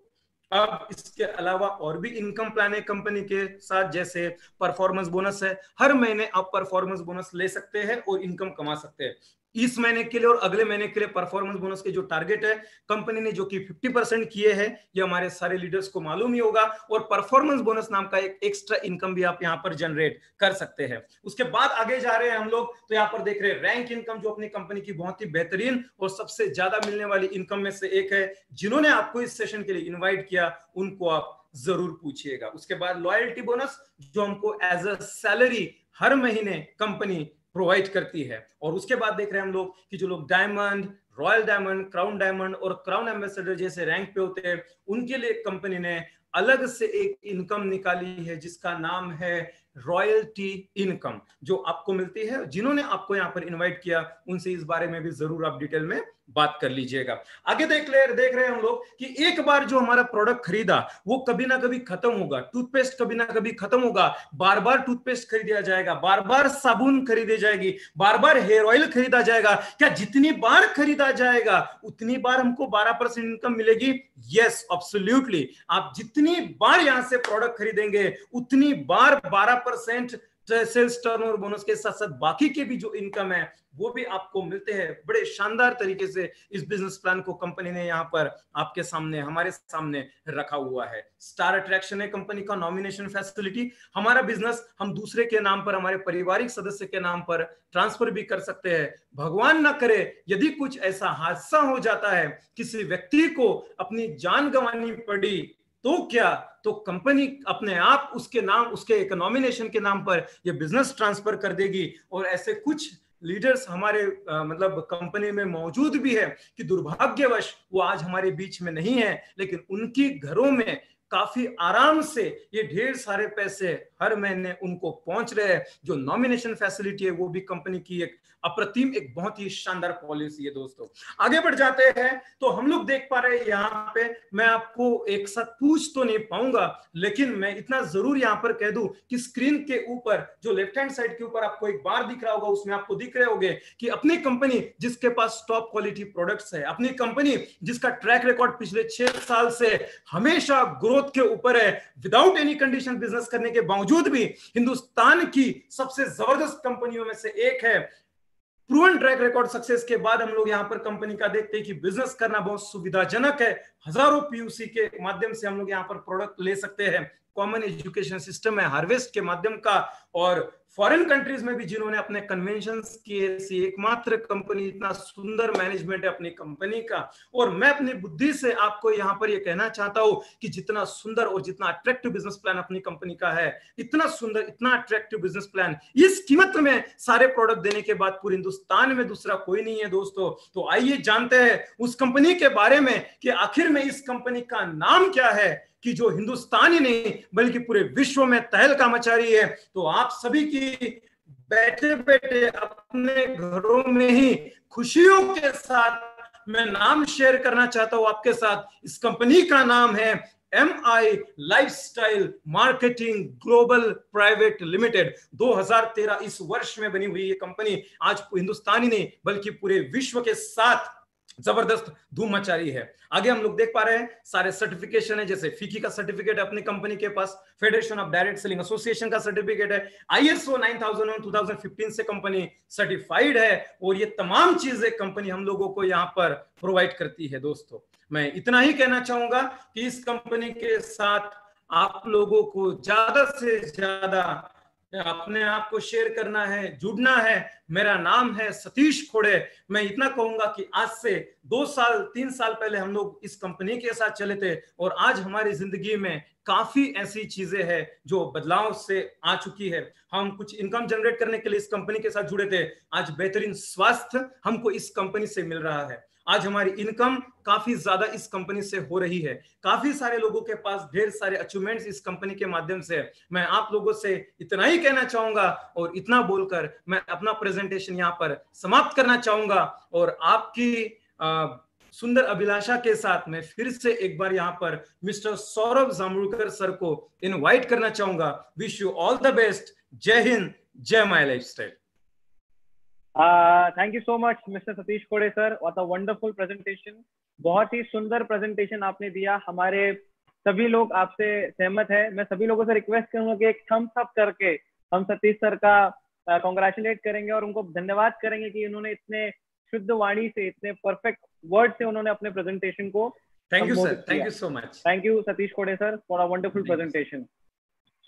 अब इसके अलावा और भी इनकम प्लान है कंपनी के साथ, जैसे परफॉर्मेंस बोनस है, हर महीने आप परफॉर्मेंस बोनस ले सकते हैं और इनकम कमा सकते हैं। इस महीने के लिए और अगले महीने के लिए परफॉर्मेंस बोनस के जो टारगेट है कंपनी ने जो कि 50% किए हैं, ये हमारे सारे लीडर्स को मालूम ही होगा, और परफॉर्मेंस बोनस नाम का एक एक्स्ट्रा इनकम भी आप यहां पर जनरेट कर सकते हैं। उसके बाद आगे जा रहे हैं हम लोग, तो यहां पर देख रहे हैं रैंक इनकम, जो अपनी कंपनी की बहुत ही बेहतरीन और सबसे ज्यादा मिलने वाली इनकम में से एक है। जिन्होंने आपको इस सेशन के लिए इन्वाइट किया उनको आप जरूर पूछिएगा। उसके बाद लॉयल्टी बोनस, जो हमको एज अ सैलरी हर महीने कंपनी प्रोवाइड करती है। और उसके बाद देख रहे हैं हम लोग कि जो लोग diamond, royal diamond, crown diamond और क्राउन एम्बेसडर जैसे रैंक पे होते हैं, उनके लिए कंपनी ने अलग से एक इनकम निकाली है जिसका नाम है रॉयल्टी इनकम, जो आपको मिलती है। जिन्होंने आपको यहाँ पर इनवाइट किया उनसे इस बारे में भी जरूर आप डिटेल में बात कर लीजिएगा। आगे देख रहे हैं हम लोग कि एक बार जो हमारा प्रोडक्ट खरीदा वो कभी ना कभी खत्म होगा। टूथपेस्ट कभी ना कभी खत्म होगा, बार बार टूथपेस्ट खरीदा जाएगा, बार बार साबुन खरीदी जाएगी, बार बार हेयर ऑयल खरीदा जाएगा। क्या जितनी बार खरीदा जाएगा उतनी बार हमको 12% इनकम मिलेगी? Yes, absolutely. आप जितनी बार यहां से प्रोडक्ट खरीदेंगे उतनी बार 12% सेल्स टर्नओवर बोनस के साथ साथ बाकी के भी जो इनकम है वो भी आपको मिलते हैं। बड़े शानदार तरीके से इस बिजनेस प्लान को कंपनी ने यहाँ पर आपके सामने, हमारे सामने रखा हुआ है। स्टार अट्रैक्शन है कंपनी का, नॉमिनेशन फैसिलिटी। हमारा बिजनेस हम दूसरे के नाम पर, हमारे पारिवारिक सदस्य के नाम पर ट्रांसफर भी कर सकते हैं। भगवान ना करे यदि कुछ ऐसा हादसा हो जाता है, किसी व्यक्ति को अपनी जान गंवानी पड़ी, तो क्या, तो कंपनी अपने आप उसके नाम, उसके एक नॉमिनेशन के नाम पर ये बिजनेस ट्रांसफर कर देगी। और ऐसे कुछ लीडर्स हमारे मतलब कंपनी में मौजूद भी है कि दुर्भाग्यवश वो आज हमारे बीच में नहीं है, लेकिन उनकी घरों में काफी आराम से ये ढेर सारे पैसे हर महीने उनको पहुंच रहे हैं। जो नॉमिनेशन फैसिलिटी है वो भी कंपनी की एक अप्रतिम, एक बहुत ही शानदार पॉलिसी है दोस्तों। आगे बढ़ जाते हैं तो हम लोग देख पा रहे हैं यहाँ पे, मैं आपको एक साथ पूछ तो नहीं पाऊंगा, लेकिन मैं इतना जरूर यहाँ पर कह दूं कि स्क्रीन के ऊपर जो लेफ्ट हैंड साइड के ऊपर आपको एक बार दिख रहा होगा, उसमें आपको दिख रहे होंगे कि अपनी कंपनी जिसके पास टॉप क्वालिटी प्रोडक्ट्स है, अपनी कंपनी जिसका ट्रैक रिकॉर्ड पिछले 6 साल से हमेशा ग्रोथ के ऊपर है, विदाउट एनी कंडीशन बिजनेस करने के बावजूद भी हिंदुस्तान की सबसे जबरदस्त कंपनियों में से एक है। प्रूवन ट्रैक रिकॉर्ड सक्सेस के बाद हम लोग यहां पर कंपनी का देखते हैं कि बिजनेस करना बहुत सुविधाजनक है। हजारों पीयूसी के माध्यम से हम लोग यहां पर प्रोडक्ट ले सकते हैं। कॉमन एजुकेशन सिस्टम है हार्वेस्ट के माध्यम का, और फॉरेन कंट्रीज में भी जिन्होंने अपने कन्वेंशन किए, एकमात्र कंपनी, इतना सुंदर मैनेजमेंट है अपनी कंपनी का। और मैं अपनी बुद्धि से आपको यहां पर यह कहना चाहता हूं कि जितना सुंदर और जितना अट्रैक्टिव बिजनेस प्लान अपनी कंपनी का है, इतना सुंदर, इतना अट्रैक्टिव बिजनेस प्लान इस कीमत में सारे प्रोडक्ट देने के बाद पूरे हिंदुस्तान में दूसरा कोई नहीं है दोस्तों। तो आइए जानते हैं उस कंपनी के बारे में कि आखिर में इस कंपनी का नाम क्या है, कि जो हिंदुस्तान ही नहीं बल्कि पूरे विश्व में तहलका मचा रही है। तो आप सभी की बैठे बैठे अपने घरों में ही खुशियों के साथ मैं नाम शेयर करना चाहता हूं आपके साथ। इस कंपनी का नाम है MI lifestyle marketing global private limited. 2013 इस वर्ष में बनी हुई ये कंपनी आज हिंदुस्तान ही नहीं बल्कि पूरे विश्व के साथ जबरदस्त धूम मचा रही है। आगे हम लोग देख पा रहे हैं सारे सर्टिफिकेशन है, जैसे फीकी का सर्टिफिकेट है अपनी कंपनी के पास, federation of direct selling association का सर्टिफिकेट है, ISO 9001 2015 से कंपनी सर्टिफाइड है, और ये तमाम चीजें कंपनी हम लोगों को यहाँ पर प्रोवाइड करती है। दोस्तों मैं इतना ही कहना चाहूंगा कि इस कंपनी के साथ आप लोगों को ज्यादा से ज्यादा अपने आप को शेयर करना है, जुड़ना है। मेरा नाम है सतीश खोड़े। मैं इतना कहूंगा कि आज से 2 साल 3 साल पहले हम लोग इस कंपनी के साथ चले थे और आज हमारी जिंदगी में काफी ऐसी चीजें हैं जो बदलाव से आ चुकी है। हम कुछ इनकम जनरेट करने के लिए इस कंपनी के साथ जुड़े थे, आज बेहतरीन स्वास्थ्य हमको इस कंपनी से मिल रहा है। आज हमारी इनकम काफी ज्यादा इस कंपनी से हो रही है। काफी सारे लोगों के पास ढेर सारे अचीवमेंट्स इस कंपनी के माध्यम से। मैं आप लोगों से इतना ही कहना चाहूंगा और इतना बोलकर मैं अपना प्रेजेंटेशन यहाँ पर समाप्त करना चाहूंगा और आपकी सुंदर अभिलाषा के साथ मैं फिर से एक बार यहाँ पर मिस्टर सौरभ जांभूलकर सर को इनवाइट करना चाहूंगा। Wish you all the best. जय हिंद, जय my lifestyle. Thank you so much mister Satish Khode sir, what a wonderful presentation. बहुत ही सुंदर प्रेजेंटेशन आपने दिया। हमारे सभी लोग आपसे सहमत है। मैं सभी लोगों से रिक्वेस्ट करूंगा कि एक थम्स अप करके हम सतीश सर का कॉन्ग्रेचुलेट करेंगे और उनको धन्यवाद करेंगे कि उन्होंने इतने शुद्ध वाणी से, इतने परफेक्ट वर्ड से उन्होंने अपने प्रेजेंटेशन को थैंक यू सर, संबोधित किया। Thank you so much. Thank you Satish Khode sir for a wonderful presentation.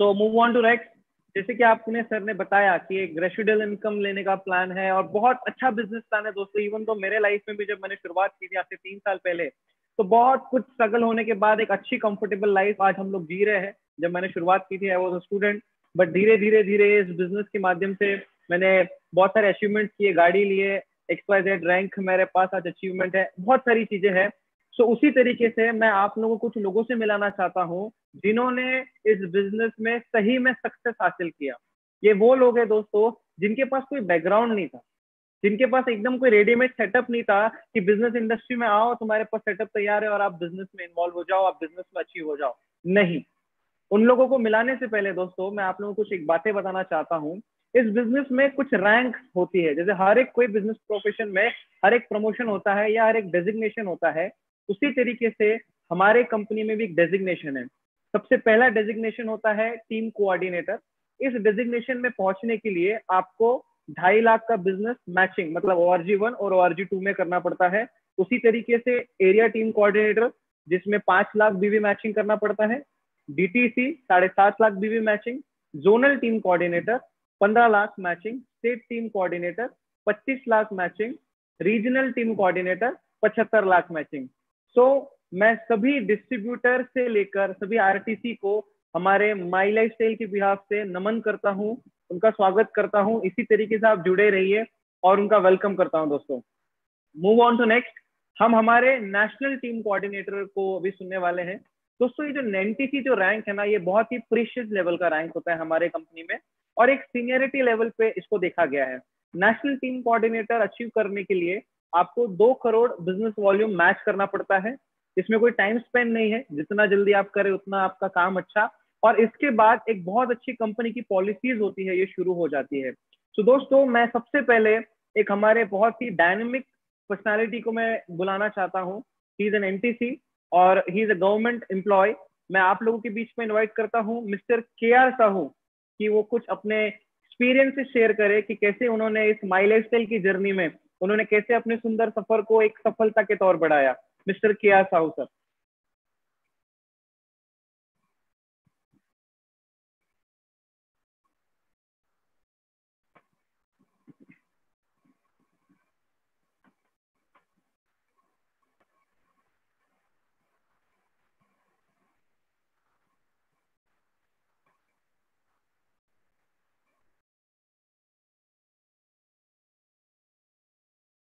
So move on to next. जैसे कि आपने सर ने बताया कि एक रेसिडुअल इनकम लेने का प्लान है और बहुत अच्छा बिजनेस प्लान है दोस्तों। इवन तो मेरे लाइफ में भी जब मैंने शुरुआत की थी आज से 3 साल पहले, तो बहुत कुछ स्ट्रगल होने के बाद एक अच्छी कंफर्टेबल लाइफ आज हम लोग जी रहे हैं। जब मैंने शुरुआत की थी I was a student, but धीरे धीरे धीरे इस बिजनेस के माध्यम से मैंने बहुत सारे अचीवमेंट्स किए, गाड़ी लिए, XYZ रैंक मेरे पास आज अचीवमेंट है, बहुत सारी चीजें हैं। सो उसी तरीके से मैं आप लोगों को कुछ लोगों से मिलाना चाहता हूँ जिन्होंने इस बिजनेस में सही में सक्सेस हासिल किया। ये वो लोग हैं दोस्तों जिनके पास कोई बैकग्राउंड नहीं था, जिनके पास एकदम कोई रेडीमेड सेटअप नहीं था कि बिजनेस इंडस्ट्री में आओ, तुम्हारे पास सेटअप तैयार है और आप बिजनेस में इन्वॉल्व हो जाओ, आप बिजनेस में अचीव हो जाओ। नहीं, उन लोगों को मिलाने से पहले दोस्तों मैं आप लोगों को कुछ एक बातें बताना चाहता हूँ। इस बिजनेस में कुछ रैंक होती है। जैसे हर एक कोई बिजनेस प्रोफेशन में हर एक प्रमोशन होता है या हर एक डेजिग्नेशन होता है, उसी तरीके से हमारे कंपनी में भी एक डेजिग्नेशन है। सबसे पहला डेजिग्नेशन होता है टीम कोऑर्डिनेटर। इस डेजिग्नेशन में पहुंचने के लिए आपको 2.5 लाख का बिजनेस मैचिंग मतलब ORG1 और ORG2 में करना पड़ता है। उसी तरीके से एरिया टीम कोऑर्डिनेटर जिसमें 5 लाख बीवी मैचिंग करना पड़ता है। DTC 7.5 lakh BV matching. Zonal team coordinator 15 lakh matching. State team coordinator 25 lakh matching. Regional team coordinator 75 lakh matching. So मैं सभी डिस्ट्रीब्यूटर से लेकर सभी RTC को हमारे माई लाइफस्टाइल के बिहाफ से नमन करता हूँ, उनका स्वागत करता हूँ। इसी तरीके से आप जुड़े रहिए और उनका वेलकम करता हूँ दोस्तों। Move on to next. हम हमारे नेशनल टीम कोऑर्डिनेटर को अभी सुनने वाले हैं दोस्तों। ये जो NTC जो रैंक है ना, ये बहुत ही प्रीशियस लेवल का रैंक होता है हमारे कंपनी में और एक सीनियरिटी लेवल पे इसको देखा गया है। नेशनल टीम कोऑर्डिनेटर अचीव करने के लिए आपको 2 करोड़ बिजनेस वॉल्यूम मैच करना पड़ता है। इसमें कोई टाइम स्पेंड नहीं है, जितना जल्दी आप करें उतना आपका काम अच्छा। और इसके बाद एक बहुत अच्छी कंपनी की पॉलिसीज होती है, ये शुरू हो जाती है। तो दोस्तों मैं सबसे पहले एक हमारे बहुत ही डायनेमिक पर्सनालिटी को मैं बुलाना चाहता हूँ। ही इज एन NTC और he is a government employ. मैं आप लोगों के बीच में इन्वाइट करता हूँ मिस्टर KR साहू कि वो कुछ अपने एक्सपीरियंस शेयर करे कि कैसे उन्होंने इस माई लाइफस्टाइल की जर्नी में उन्होंने कैसे अपने सुंदर सफर को एक सफलता के तौर बढ़ाया। Mister KR Sahu sir.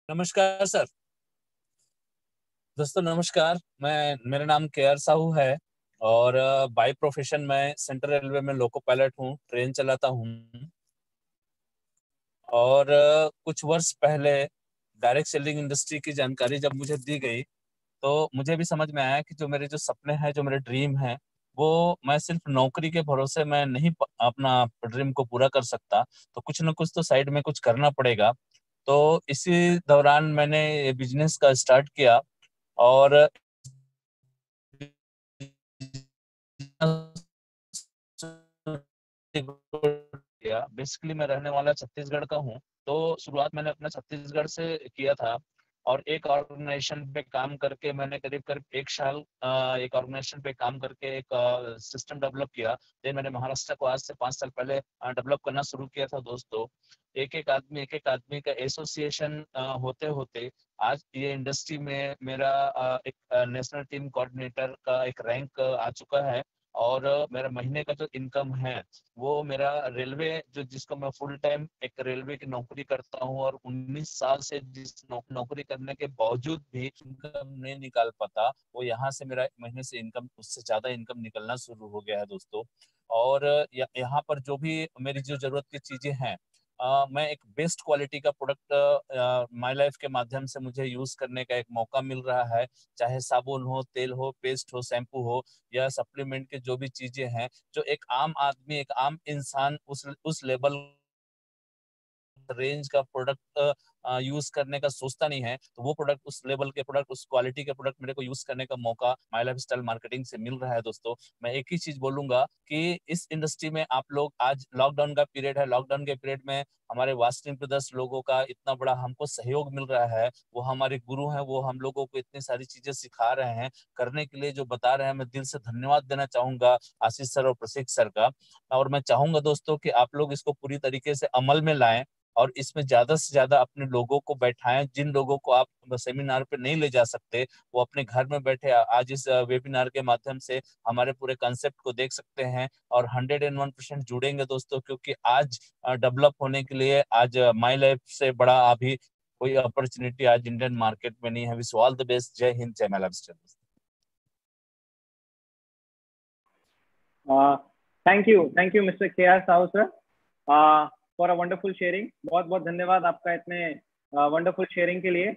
नमस्कार सर। दोस्तों नमस्कार। मेरा नाम KR साहू है और बाय प्रोफेशन मैं सेंट्रल रेलवे में लोको पायलट हूँ, ट्रेन चलाता हूँ। और कुछ वर्ष पहले डायरेक्ट सेलिंग इंडस्ट्री की जानकारी जब मुझे दी गई तो मुझे भी समझ में आया कि जो मेरे जो सपने हैं, जो मेरे ड्रीम है, वो मैं सिर्फ नौकरी के भरोसे मैं नहीं अपना ड्रीम को पूरा कर सकता। तो कुछ ना कुछ तो साइड में कुछ करना पड़ेगा। तो इसी दौरान मैंने ये बिजनेस का स्टार्ट किया और बेसिकली मैं रहने वाला छत्तीसगढ़ का हूँ। तो शुरुआत मैंने अपना छत्तीसगढ़ से किया था और एक ऑर्गेनाइजेशन पे काम करके मैंने करीब करीब एक साल एक ऑर्गेनाइजेशन पे काम करके एक सिस्टम डेवलप किया। देन मैंने महाराष्ट्र को आज से 5 साल पहले डेवलप करना शुरू किया था दोस्तों। एक एक आदमी का एसोसिएशन होते होते आज ये इंडस्ट्री में मेरा एक नेशनल टीम कोऑर्डिनेटर का एक रैंक आ चुका है। और मेरा महीने का जो इनकम है वो मेरा रेलवे जो जिसको मैं फुल टाइम एक रेलवे की नौकरी करता हूँ और 19 साल से जिस नौकरी करने के बावजूद भी इनकम नहीं निकाल पाता, वो यहाँ से मेरा महीने से इनकम उससे ज्यादा इनकम निकलना शुरू हो गया है दोस्तों। और यहाँ पर जो भी मेरी जो जरूरत की चीजें हैं, मैं एक बेस्ट क्वालिटी का प्रोडक्ट माई लाइफ के माध्यम से मुझे यूज करने का एक मौका मिल रहा है। चाहे साबुन हो, तेल हो, पेस्ट हो, शैम्पू हो या सप्लीमेंट के जो भी चीजें हैं, जो एक आम आदमी एक आम इंसान उस लेवल रेंज का प्रोडक्ट यूज करने का सोचता नहीं है, तो वो प्रोडक्ट उस लेवल के प्रोडक्ट उस क्वालिटी के प्रोडक्ट मेरे को यूज करने का मौका माई लाइफ स्टाइल मार्केटिंग से मिल रहा है दोस्तों। मैं एक ही चीज बोलूंगा कि इस इंडस्ट्री में आप लोग, आज लॉकडाउन का पीरियड है, लॉकडाउन के पीरियड में हमारे वास्टिन ब्रदर्स लोगों का इतना बड़ा हमको सहयोग मिल रहा है। वो हमारे गुरु हैं, वो हम लोगों को इतनी सारी चीजें सिखा रहे हैं, करने के लिए जो बता रहे हैं। मैं दिल से धन्यवाद देना चाहूंगा आशीष सर और प्रशिक सर का। और मैं चाहूंगा दोस्तों कि आप लोग इसको पूरी तरीके से अमल में लाएं और इसमें ज्यादा से ज्यादा अपने लोगों को बैठाएं। जिन लोगों को आप सेमिनार पे नहीं ले जा सकते, वो अपने घर में बैठे आज इस वेबिनार के माध्यम से हमारे पूरे कंसेप्ट को देख सकते हैं और 101% जुड़ेंगे दोस्तों। क्योंकि आज डेवलप होने के लिए आज माई लाइफ से बड़ा अभी कोई अपॉर्चुनिटी आज इंडियन मार्केट में नहीं है। Wish all the best. जय हिंद, जय my life style. Thank you mister KR. Sahu sir for a wonderful sharing. बहुत बहुत धन्यवाद आपका इतने वंडरफुल शेयरिंग के लिए।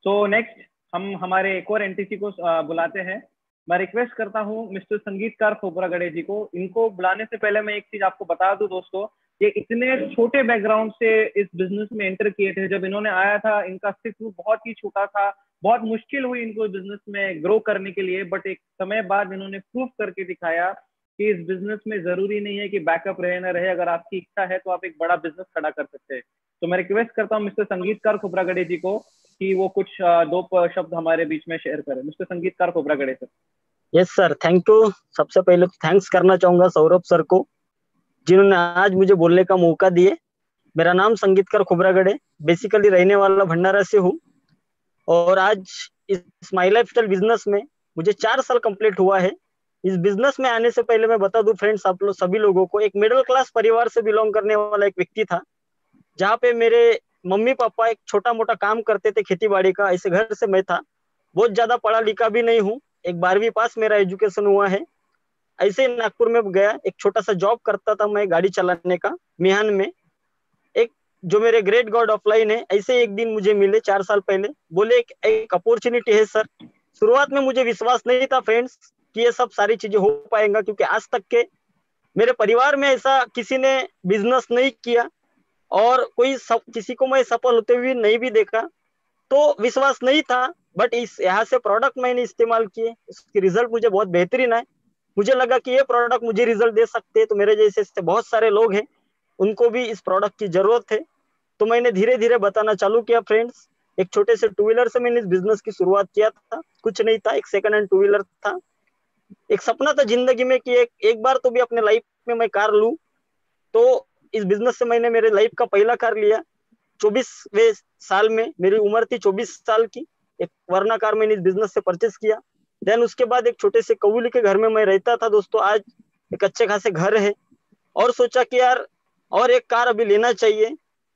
सो नेक्स्ट हम हमारे एक और एनटीसी को बुलाते हैं। मैं रिक्वेस्ट करता हूं मिस्टर संगीतकार खोबरागड़े जी को। इनको बुलाने से पहले मैं एक चीज आपको बता दूं दोस्तों, ये इतने छोटे बैकग्राउंड से इस बिजनेस में एंटर किए थे। जब इन्होंने आया था इनका अस्तित्व बहुत ही छोटा था, बहुत मुश्किल हुई इनको बिजनेस में ग्रो करने के लिए, बट एक समय बाद इन्होंने प्रूव करके दिखाया कि इस बिजनेस में जरूरी नहीं है कि बैकअप रहे ना रहे, अगर आपकी इच्छा है तो आप एक बड़ा बिजनेस खड़ा कर सकते हैं। तो मैं रिक्वेस्ट करता हूं मिस्टर संगीतकार खोबरागड़े जी को कि वो कुछ दो शब्द हमारे बीच में शेयर करें। Mister Sangitkar Khobragade sir. Yes sir, thank you. सबसे पहले थैंक्स करना चाहूंगा सौरभ सर को, जिन्होंने आज मुझे बोलने का मौका दिए। मेरा नाम संगीतकार खोबरागड़े, बेसिकली रहने वाला भंडारा से हूँ और आज इस माई लाइफ स्टाइल बिजनेस में मुझे 4 साल कंप्लीट हुआ है। इस बिजनेस में आने से पहले मैं बता दूं फ्रेंड्स, आप लोग सभी लोगों को, एक मिडिल क्लास परिवार से बिलोंग करने वाला एक व्यक्ति था, जहाँ पे मेरे मम्मी पापा एक छोटा मोटा काम करते थे खेती बाड़ी का। ऐसे घर से मैं था, बहुत ज्यादा पढ़ा लिखा भी नहीं हूँ, एक 12वीं पास मेरा एजुकेशन हुआ है। ऐसे ही नागपुर में गया, एक छोटा सा जॉब करता था मैं गाड़ी चलाने का मिहान में। एक जो मेरे ग्रेट गॉड ऑफ लाइन है, ऐसे एक दिन मुझे मिले 4 साल पहले, बोले एक अपॉर्चुनिटी है सर। शुरुआत में मुझे विश्वास नहीं था फ्रेंड्स कि ये सब सारी चीजें हो पाएगा, क्योंकि आज तक के मेरे परिवार में ऐसा किसी ने बिजनेस नहीं किया और किसी को मैं सफल होते हुए नहीं भी देखा, तो विश्वास नहीं था। बट इस यहाँ से प्रोडक्ट मैंने इस्तेमाल किए, उसकी रिजल्ट मुझे बहुत बेहतरीन है। मुझे लगा कि ये प्रोडक्ट मुझे रिजल्ट दे सकते हैं, तो मेरे जैसे बहुत सारे लोग हैं, उनको भी इस प्रोडक्ट की जरूरत है। तो मैंने धीरे धीरे बताना चालू किया फ्रेंड्स। एक छोटे से 2 व्हीलर से मैंने इस बिजनेस की शुरुआत किया था, कुछ नहीं था, एक सेकंड हैंड 2 व्हीलर था। एक सपना था जिंदगी में कि एक बार तो भी अपने लाइफ में मैं कार लूं, तो इस बिजनेस से मैंने मेरे लाइफ का पहला कार लिया 24वें साल में। मेरी उम्र थी 24 साल की। एक वर्ना कार मैंने इस बिजनेस से परचेस किया। देन उसके बाद एक छोटे से कबूली के घर में मैं रहता था दोस्तों, आज एक अच्छे खासे घर है, और सोचा कि यार और एक कार अभी लेना चाहिए।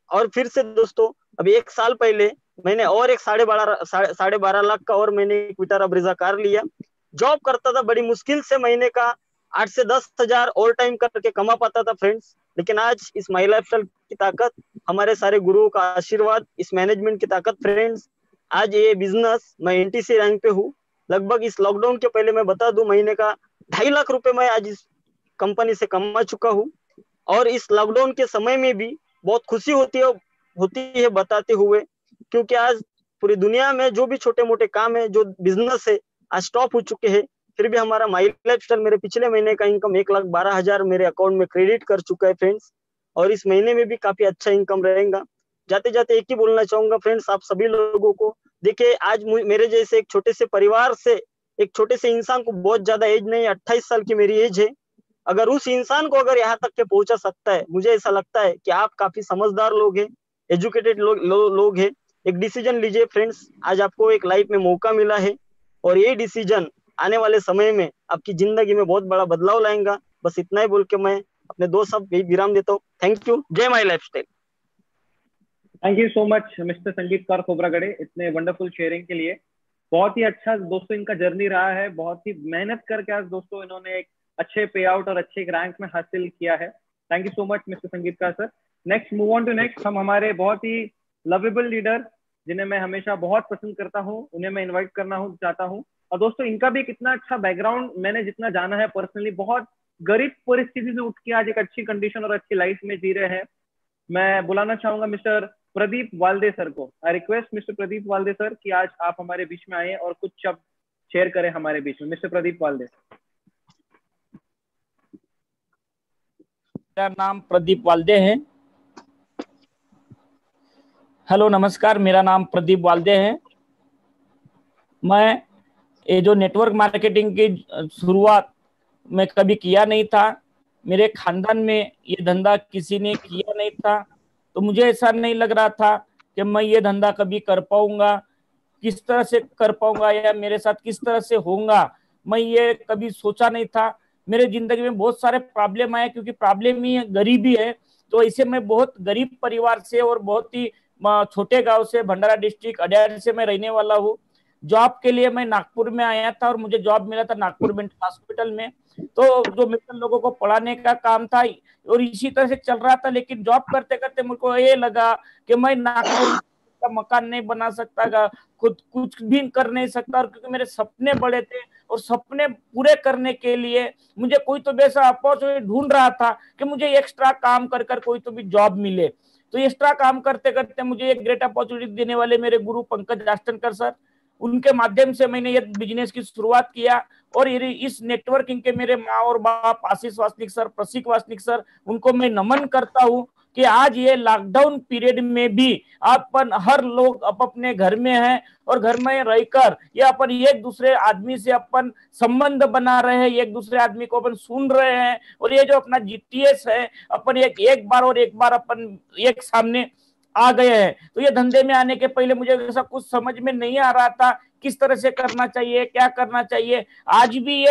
और फिर से दोस्तों अभी 1 साल पहले मैंने और एक 12.5 लाख का और मैंने एक विटारा ब्रीजा कार लिया। जॉब करता था, बड़ी मुश्किल से महीने का 8 से 10 हजार ऑल टाइम करके कमा पाता था फ्रेंड्स। लेकिन आज इस माई लाइफ स्टाइल की ताकत, हमारे सारे गुरुओं का आशीर्वाद, इस मैनेजमेंट की ताकत फ्रेंड्स, आज ये बिजनेस मैं एनटीसी रैंक पे हूँ। लगभग इस लॉकडाउन के पहले मैं बता दूं, महीने का 2.5 लाख रुपए मैं आज इस कंपनी से कमा चुका हूँ। और इस लॉकडाउन के समय में भी बहुत खुशी होती है बताते हुए, क्योंकि आज पूरी दुनिया में जो भी छोटे मोटे काम है, जो बिजनेस है, आज स्टॉप हो चुके हैं। फिर भी हमारा माई लाइफ स्टाइल मेरे पिछले महीने का इनकम 1,12,000 मेरे अकाउंट में क्रेडिट कर चुका है फ्रेंड्स, और इस महीने में भी काफी अच्छा इनकम रहेगा। जाते जाते एक ही बोलना चाहूंगा फ्रेंड्स, आप सभी लोगों को देखिए आज मेरे जैसे एक छोटे से परिवार से एक छोटे से इंसान को, बहुत ज्यादा एज नहीं, 28 साल की मेरी एज है, अगर उस इंसान को अगर यहाँ तक के पहुंचा सकता है, मुझे ऐसा लगता है कि आप काफी समझदार लोग हैं, एजुकेटेड लोग हैं। एक डिसीजन लीजिए फ्रेंड्स, आज आपको एक लाइफ में मौका मिला है और ये डिसीजन आने वाले समय में आपकी जिंदगी में बहुत बड़ा बदलाव लाएगा। बस इतना ही बोल के मैं अपने दो शब्द विराम देता हूँ। Thank you. जय my lifestyle. Thank you so much mister Sangitkar Khobragade, इतने वंडरफुल शेयरिंग के लिए। बहुत ही अच्छा दोस्तों इनका जर्नी रहा है, बहुत ही मेहनत करके आज दोस्तों इन्होंने एक अच्छे पे आउट और अच्छे रैंक में हासिल किया है। Thank you so much mister Sangitkar sir. Next move on to next, हम हमारे बहुत ही लवेबल लीडर जिन्हें मैं हमेशा बहुत पसंद करता हूँ, उन्हें मैं इन्वाइट करना चाहता हूँ। और दोस्तों इनका भी कितना अच्छा बैकग्राउंड मैंने जितना जाना है पर्सनली, बहुत गरीब परिस्थिति से उठ के आज एक अच्छी कंडीशन और अच्छी लाइफ में जी रहे हैं। मैं बुलाना चाहूंगा मिस्टर प्रदीप वाल्दे सर को। I request mister Pradeep Walde sir कि आज आप हमारे बीच में आए और कुछ शब्द शेयर करें हमारे बीच में। मिस्टर प्रदीप वाल्दे। मेरा नाम प्रदीप वाल्दे है। हेलो नमस्कार, मेरा नाम प्रदीप वाल्दे है। मैं ये जो नेटवर्क मार्केटिंग की शुरुआत में कभी किया नहीं था, मेरे खानदान में ये धंधा किसी ने किया नहीं था, तो मुझे ऐसा नहीं लग रहा था कि मैं ये धंधा कभी कर पाऊंगा, किस तरह से कर पाऊंगा या मेरे साथ किस तरह से होगा, मैं ये कभी सोचा नहीं था। मेरे जिंदगी में बहुत सारे प्रॉब्लम आए, क्योंकि प्रॉब्लम ही गरीबी है। तो ऐसे मैं बहुत गरीब परिवार से और बहुत ही छोटे गांव से, भंडारा डिस्ट्रिक्ट अड्यार से मैं रहने वाला हूँ। जॉब के लिए मैं नागपुर में आया था और मुझे जॉब मिला था नागपुर मेंटल हॉस्पिटल में। तो जो मेंटल लोगों को पढ़ाने का काम था और इसी तरह से चल रहा था। लेकिन जॉब करते करते मुझको ये लगा कि मैं नागपुर का मकान नहीं बना सकता, खुद कुछ भी कर नहीं सकता, और क्योंकि मेरे सपने बड़े थे और सपने पूरे करने के लिए मुझे कोई तो वैसा अपॉर्चुनिटी ढूंढ रहा था कि मुझे एक्स्ट्रा काम कर कर कोई तो भी जॉब मिले। तो एक्स्ट्रा काम करते करते मुझे एक ग्रेट अपॉर्चुनिटी देने वाले मेरे गुरु पंकज आष्टनकर सर, उनके माध्यम से मैंने ये बिजनेस की शुरुआत किया। और इस नेटवर्किंग के मेरे माँ और बाप आशीष वासनिक सर, प्रसिक वासनिक सर, उनको मैं नमन करता हूँ कि आज ये लॉकडाउन पीरियड में भी अपन हर लोग अपने घर में हैं और घर में रहकर ये अपन एक दूसरे आदमी से अपन संबंध बना रहे हैं, एक दूसरे आदमी को अपन सुन रहे हैं। और ये जो अपना जीटीएस है, अपन एक बार अपन एक सामने आ गए हैं। तो ये धंधे में आने के पहले मुझे ऐसा कुछ समझ में नहीं आ रहा था किस तरह से करना चाहिए, क्या करना चाहिए। आज भी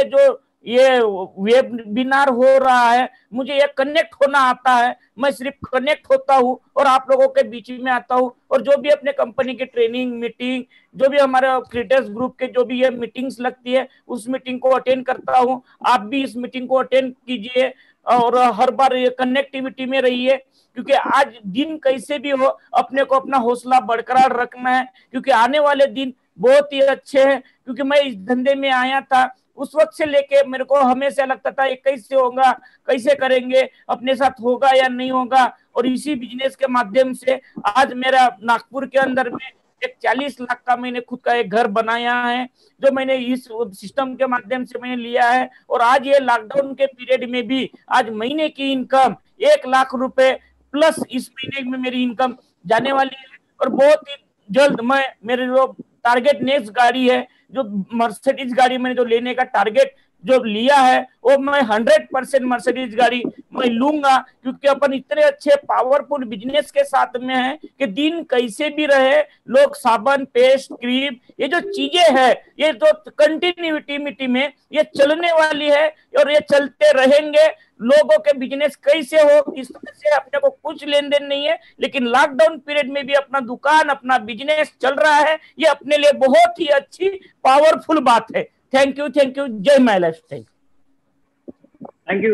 ये वेबिनार हो रहा है, मुझे ये कनेक्ट होना आता है, मैं सिर्फ कनेक्ट होता हूँ और आप लोगों के बीच में आता हूँ। और जो भी अपने कंपनी की ट्रेनिंग मीटिंग, जो भी हमारे क्रिएटर्स ग्रुप के जो भी ये मीटिंग्स लगती है, उस मीटिंग को अटेंड करता हूँ। आप भी इस मीटिंग को अटेंड कीजिए और हर बार ये कनेक्टिविटी में रहिए, क्योंकि आज दिन कैसे भी हो अपने को अपना हौसला बरकरार रखना है, क्योंकि आने वाले दिन बहुत ही अच्छे हैं। क्योंकि मैं इस धंधे में आया था उस वक्त से लेके मेरे को हमेशा लगता था ये कैसे होगा, कैसे करेंगे, अपने साथ होगा या नहीं होगा। और इसी बिजनेस के माध्यम से आज मेरा नागपुर के अंदर में एक 40 लाख का मैंने खुद का एक घर बनाया है, जो मैंने इस सिस्टम के माध्यम से मैंने लिया है। और आज ये लॉकडाउन के पीरियड में भी आज महीने की इनकम 1 लाख रुपए प्लस इस महीने में मेरी इनकम जाने वाली है। और बहुत ही जल्द मैं मेरे जो टारगेट नेक्स्ट गाड़ी है, जो मर्सिडीज गाड़ी मैंने जो लेने का टारगेट जो लिया है, वो मैं 100% मर्सिडीज गाड़ी मैं लूंगा। क्योंकि अपन इतने अच्छे पावरफुल बिजनेस के साथ में है कि दिन कैसे भी रहे, लोग साबुन, पेस्ट, क्रीम, ये जो चीजें है, ये जो कंटिन्यूटी में ये चलने वाली है और ये चलते रहेंगे। लोगों के बिजनेस कैसे हो इस तरह से अपने को कुछ लेन देन नहीं है, लेकिन लॉकडाउन पीरियड में भी अपना दुकान, अपना बिजनेस चल रहा है, ये अपने लिए बहुत ही अच्छी पावरफुल बात है। थैंक यू, जय my lifestyle.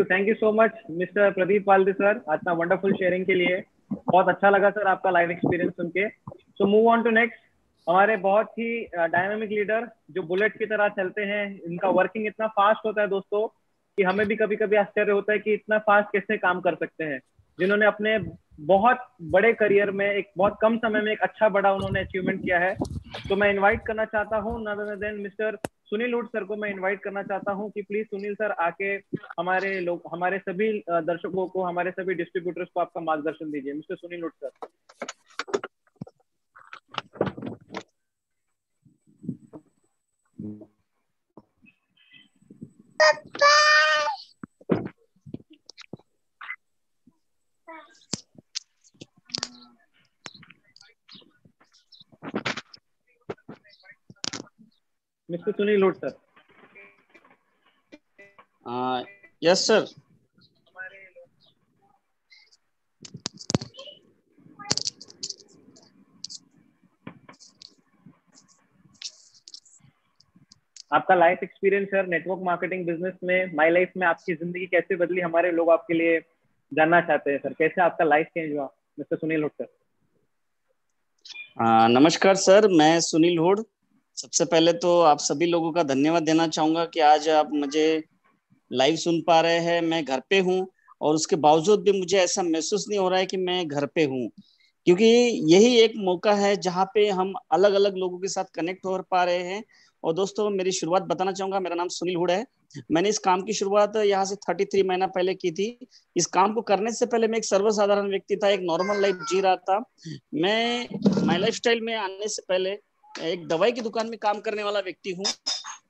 Thank you so much mister Pradeep Walde sir, इतना वंडरफुल शेयरिंग के लिए। बहुत अच्छा लगा सर आपका लाइव एक्सपीरियंस सुन के। So move on to next, हमारे बहुत ही डायनामिक लीडर जो बुलेट की तरह चलते हैं। इनका वर्किंग इतना फास्ट होता है दोस्तों कि हमें भी कभी कभी आश्चर्य होता है कि इतना फास्ट कैसे काम कर सकते हैं। जिन्होंने अपने बहुत बड़े करियर में एक बहुत कम समय में एक अच्छा बड़ा उन्होंने अचीवमेंट किया है। तो मैं इनवाइट करना चाहता हूँ नदर देन मिस्टर सुनील उट सर को मैं इनवाइट करना चाहता हूँ कि प्लीज सुनील सर आके हमारे सभी दर्शकों को, हमारे सभी डिस्ट्रीब्यूटर्स को आपका मार्गदर्शन दीजिए। मिस्टर सुनील उट सर। मिस्टर सुनील हुड सर। Yes sir. आपका life experience sir network marketing business में, माई लाइफ में आपकी जिंदगी कैसे बदली, हमारे लोग आपके लिए जानना चाहते हैं सर। कैसे आपका लाइफ चेंज हुआ मिस्टर सुनील हुड सर? नमस्कार सर, मैं सुनील हुड। सबसे पहले तो आप सभी लोगों का धन्यवाद देना चाहूंगा कि आज आप मुझे लाइव सुन पा रहे हैं। मैं घर पे हूँ और उसके बावजूद भी मुझे ऐसा महसूस नहीं हो रहा है कि मैं घर पे हूँ, क्योंकि यही एक मौका है जहाँ पे हम अलग अलग लोगों के साथ कनेक्ट हो पा रहे हैं। और दोस्तों, मेरी शुरुआत बताना चाहूंगा, मेरा नाम सुनील हुड है। मैंने इस काम की शुरुआत यहाँ से 33 महीना पहले की थी। इस काम को करने से पहले मैं एक सर्वसाधारण व्यक्ति था, एक नॉर्मल लाइफ जी रहा था। मैं माई लाइफ स्टाइल में आने से पहले एक दवाई की दुकान में काम करने वाला व्यक्ति हूँ।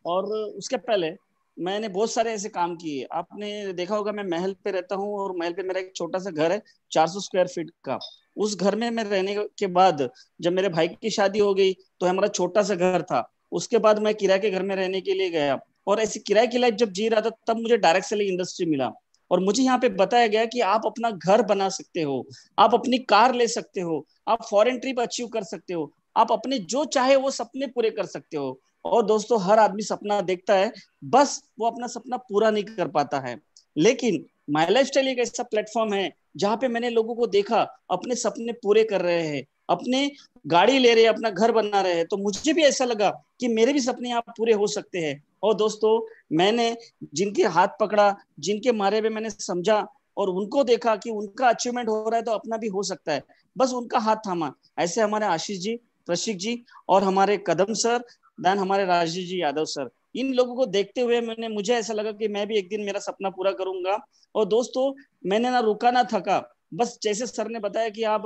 और उसके पहले मैंने बहुत सारे ऐसे काम किए। आपने देखा होगा, मैं महल पे रहता हूँ और महल पे मेरा एक छोटा सा घर है 400 स्क्वायर फीट का। उस घर में मैं रहने के बाद जब मेरे भाई की शादी हो गई तो हमारा छोटा सा घर था। उसके बाद मैं किराए के घर में रहने के लिए गया और ऐसी किराए की लाइफ जब जी रहा था तब मुझे डायरेक्ट सेलिंग इंडस्ट्री मिला। और मुझे यहाँ पे बताया गया कि आप अपना घर बना सकते हो, आप अपनी कार ले सकते हो, आप फॉरेन ट्रिप अचीव कर सकते हो, आप अपने जो चाहे वो सपने पूरे कर सकते हो। और दोस्तों, हर आदमी सपना देखता है, बस वो अपना सपना पूरा नहीं कर पाता है। लेकिन माई लाइफ स्टाइल एक ऐसा प्लेटफॉर्म है जहां पे मैंने लोगों को देखा अपने सपने पूरे कर रहे हैं, अपने गाड़ी ले रहे हैं, अपना घर बना रहे हैं। तो मुझे भी ऐसा लगा कि मेरे भी सपने यहाँ पूरे हो सकते हैं। और दोस्तों, मैंने जिनके हाथ पकड़ा, जिनके मारे में मैंने समझा और उनको देखा कि उनका अचीवमेंट हो रहा है तो अपना भी हो सकता है, बस उनका हाथ थामा। ऐसे हमारे आशीष जी, प्रशिक जी और हमारे कदम सर, देन हमारे राजेश जी यादव सर, इन लोगों को देखते हुए मुझे ऐसा लगा कि मैं भी एक दिन मेरा सपना पूरा करूंगा। और दोस्तों, मैंने ना रुका ना थका। बस जैसे सर ने बताया कि आप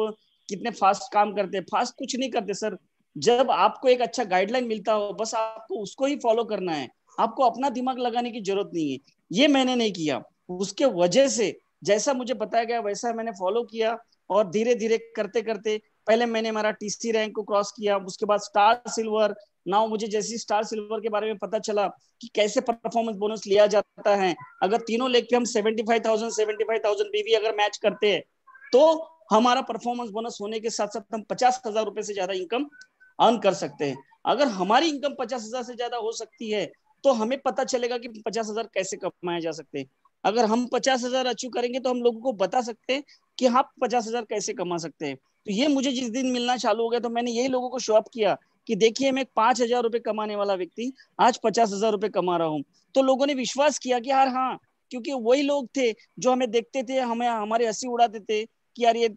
कितने फास्ट काम करते हैं, फास्ट कुछ नहीं करते सर। जब आपको एक अच्छा गाइडलाइन मिलता हो, बस आपको उसको ही फॉलो करना है, आपको अपना दिमाग लगाने की जरूरत नहीं है। ये मैंने नहीं किया। उसके वजह से जैसा मुझे बताया गया वैसा मैंने फॉलो किया और धीरे धीरे करते करते पहले मैंने हमारा टीसी रैंक को क्रॉस किया, उसके बाद स्टार सिल्वर। नाउ मुझे जैसी स्टार सिल्वर के बारे में पता चला कि कैसे परफॉर्मेंस बोनस लिया जाता है, अगर तीनों लेग पे हम 75,000 बीवी अगर मैच करते हैं तो हमारा परफॉर्मेंस बोनस होने के साथ साथ हम 50,000 रुपए से ज्यादा इनकम अर्न कर सकते हैं। अगर हमारी इनकम 50,000 से ज्यादा हो सकती है तो हमें पता चलेगा कि 50,000 कैसे कमाए जा सकते हैं। अगर हम 50,000 अचीव करेंगे तो हम लोगों को बता सकते हैं कि हाँ 50,000 कैसे कमा सकते हैं। तो ये मुझे जिस दिन मिलना चालू हो गया तो मैंने यही लोगों को शो अप किया कि देखिए, मैं 5,000 रुपए कमाने वाला व्यक्ति आज 50,000 रुपए कमा रहा हूँ। तो लोगों ने विश्वास किया कि यार हाँ, क्योंकि वही लोग थे जो हमें देखते थे, हमें हमारे हंसी उड़ाते थे कि यार ये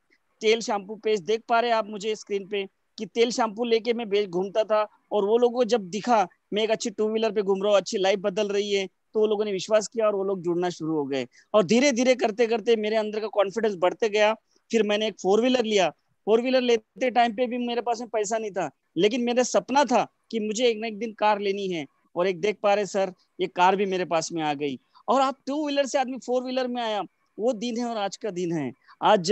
तेल शैम्पू पेज देख पा रहे हैं आप मुझे स्क्रीन पे, कि तेल शैम्पू लेके मैं घूमता था। और वो लोगों को जब दिखा मैं एक अच्छी टू व्हीलर पे घूम रहा हूँ, अच्छी लाइफ बदल रही है, तो वो लोगों ने विश्वास किया और वो लोग जुड़ना शुरू हो गए। और धीरे धीरे करते करते मेरे अंदर का कॉन्फिडेंस बढ़ते गया। फिर मैंने एक 4 व्हीलर लिया। 4 व्हीलर लेते टाइम पे भी मेरे पास में पैसा नहीं था, लेकिन मेरा सपना था कि मुझे एक ना एक दिन कार लेनी है। और एक देख पा रहे सर, ये कार भी मेरे पास में आ गई। और आप 2 व्हीलर से आदमी 4 व्हीलर में आया, वो दिन है और आज का दिन है। आज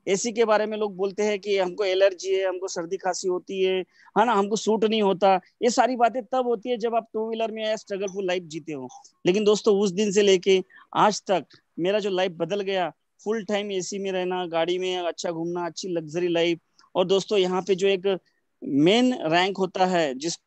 एसी के बारे में लोग बोलते हैं कि हमको एलर्जी है, हमको सर्दी खांसी होती है ना, हमको सूट नहीं होता। ये सारी बातें तब होती है जब आप 2 व्हीलर में स्ट्रगलफुल लाइफ जीते हो। लेकिन दोस्तों, उस दिन से लेके आज तक मेरा जो लाइफ बदल गया, फुल टाइम एसी में रहना, गाड़ी में अच्छा घूमना, अच्छी लग्जरी लाइफ। और दोस्तों, यहाँ पे जो एक मेन रैंक होता है जिस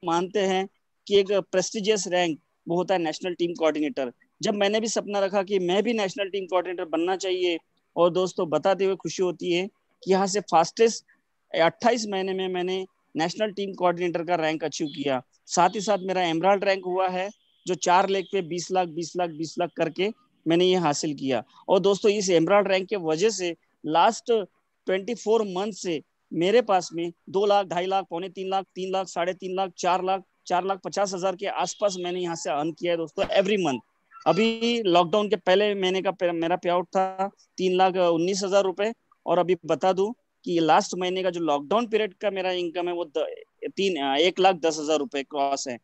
मानते हैं कि एक प्रेस्टिजियस रैंक, वो होता है नेशनल टीम कोऑर्डिनेटर। जब मैंने भी सपना रखा कि मैं भी नेशनल टीम कोऑर्डिनेटर बनना चाहिए, और दोस्तों बताते हुए खुशी होती है कि यहाँ से फास्टेस्ट 28 महीने में मैंने नेशनल टीम कोऑर्डिनेटर का रैंक अचीव किया। साथ ही साथ मेरा एमराल्ड रैंक हुआ है, जो 4 लेग पे 20 लाख 20 लाख 20 लाख करके मैंने ये हासिल किया। और दोस्तों, इस एमराल्ड रैंक के वजह से लास्ट 24 मंथ से मेरे पास में 2 लाख 2.5 लाख पौने 3 लाख 3 लाख 3.5 लाख 4,50,000 के आसपास मैंने यहाँ से अर्न किया है दोस्तों, एवरी मंथ। अभी लॉकडाउन के पहले महीने का मेरा पे आउट था 3,19,000 रुपए। और अभी बता दूं कि लास्ट महीने का जो लॉकडाउन पीरियड का मेरा इनकम है वो 1,10,000 रुपए क्रॉस है।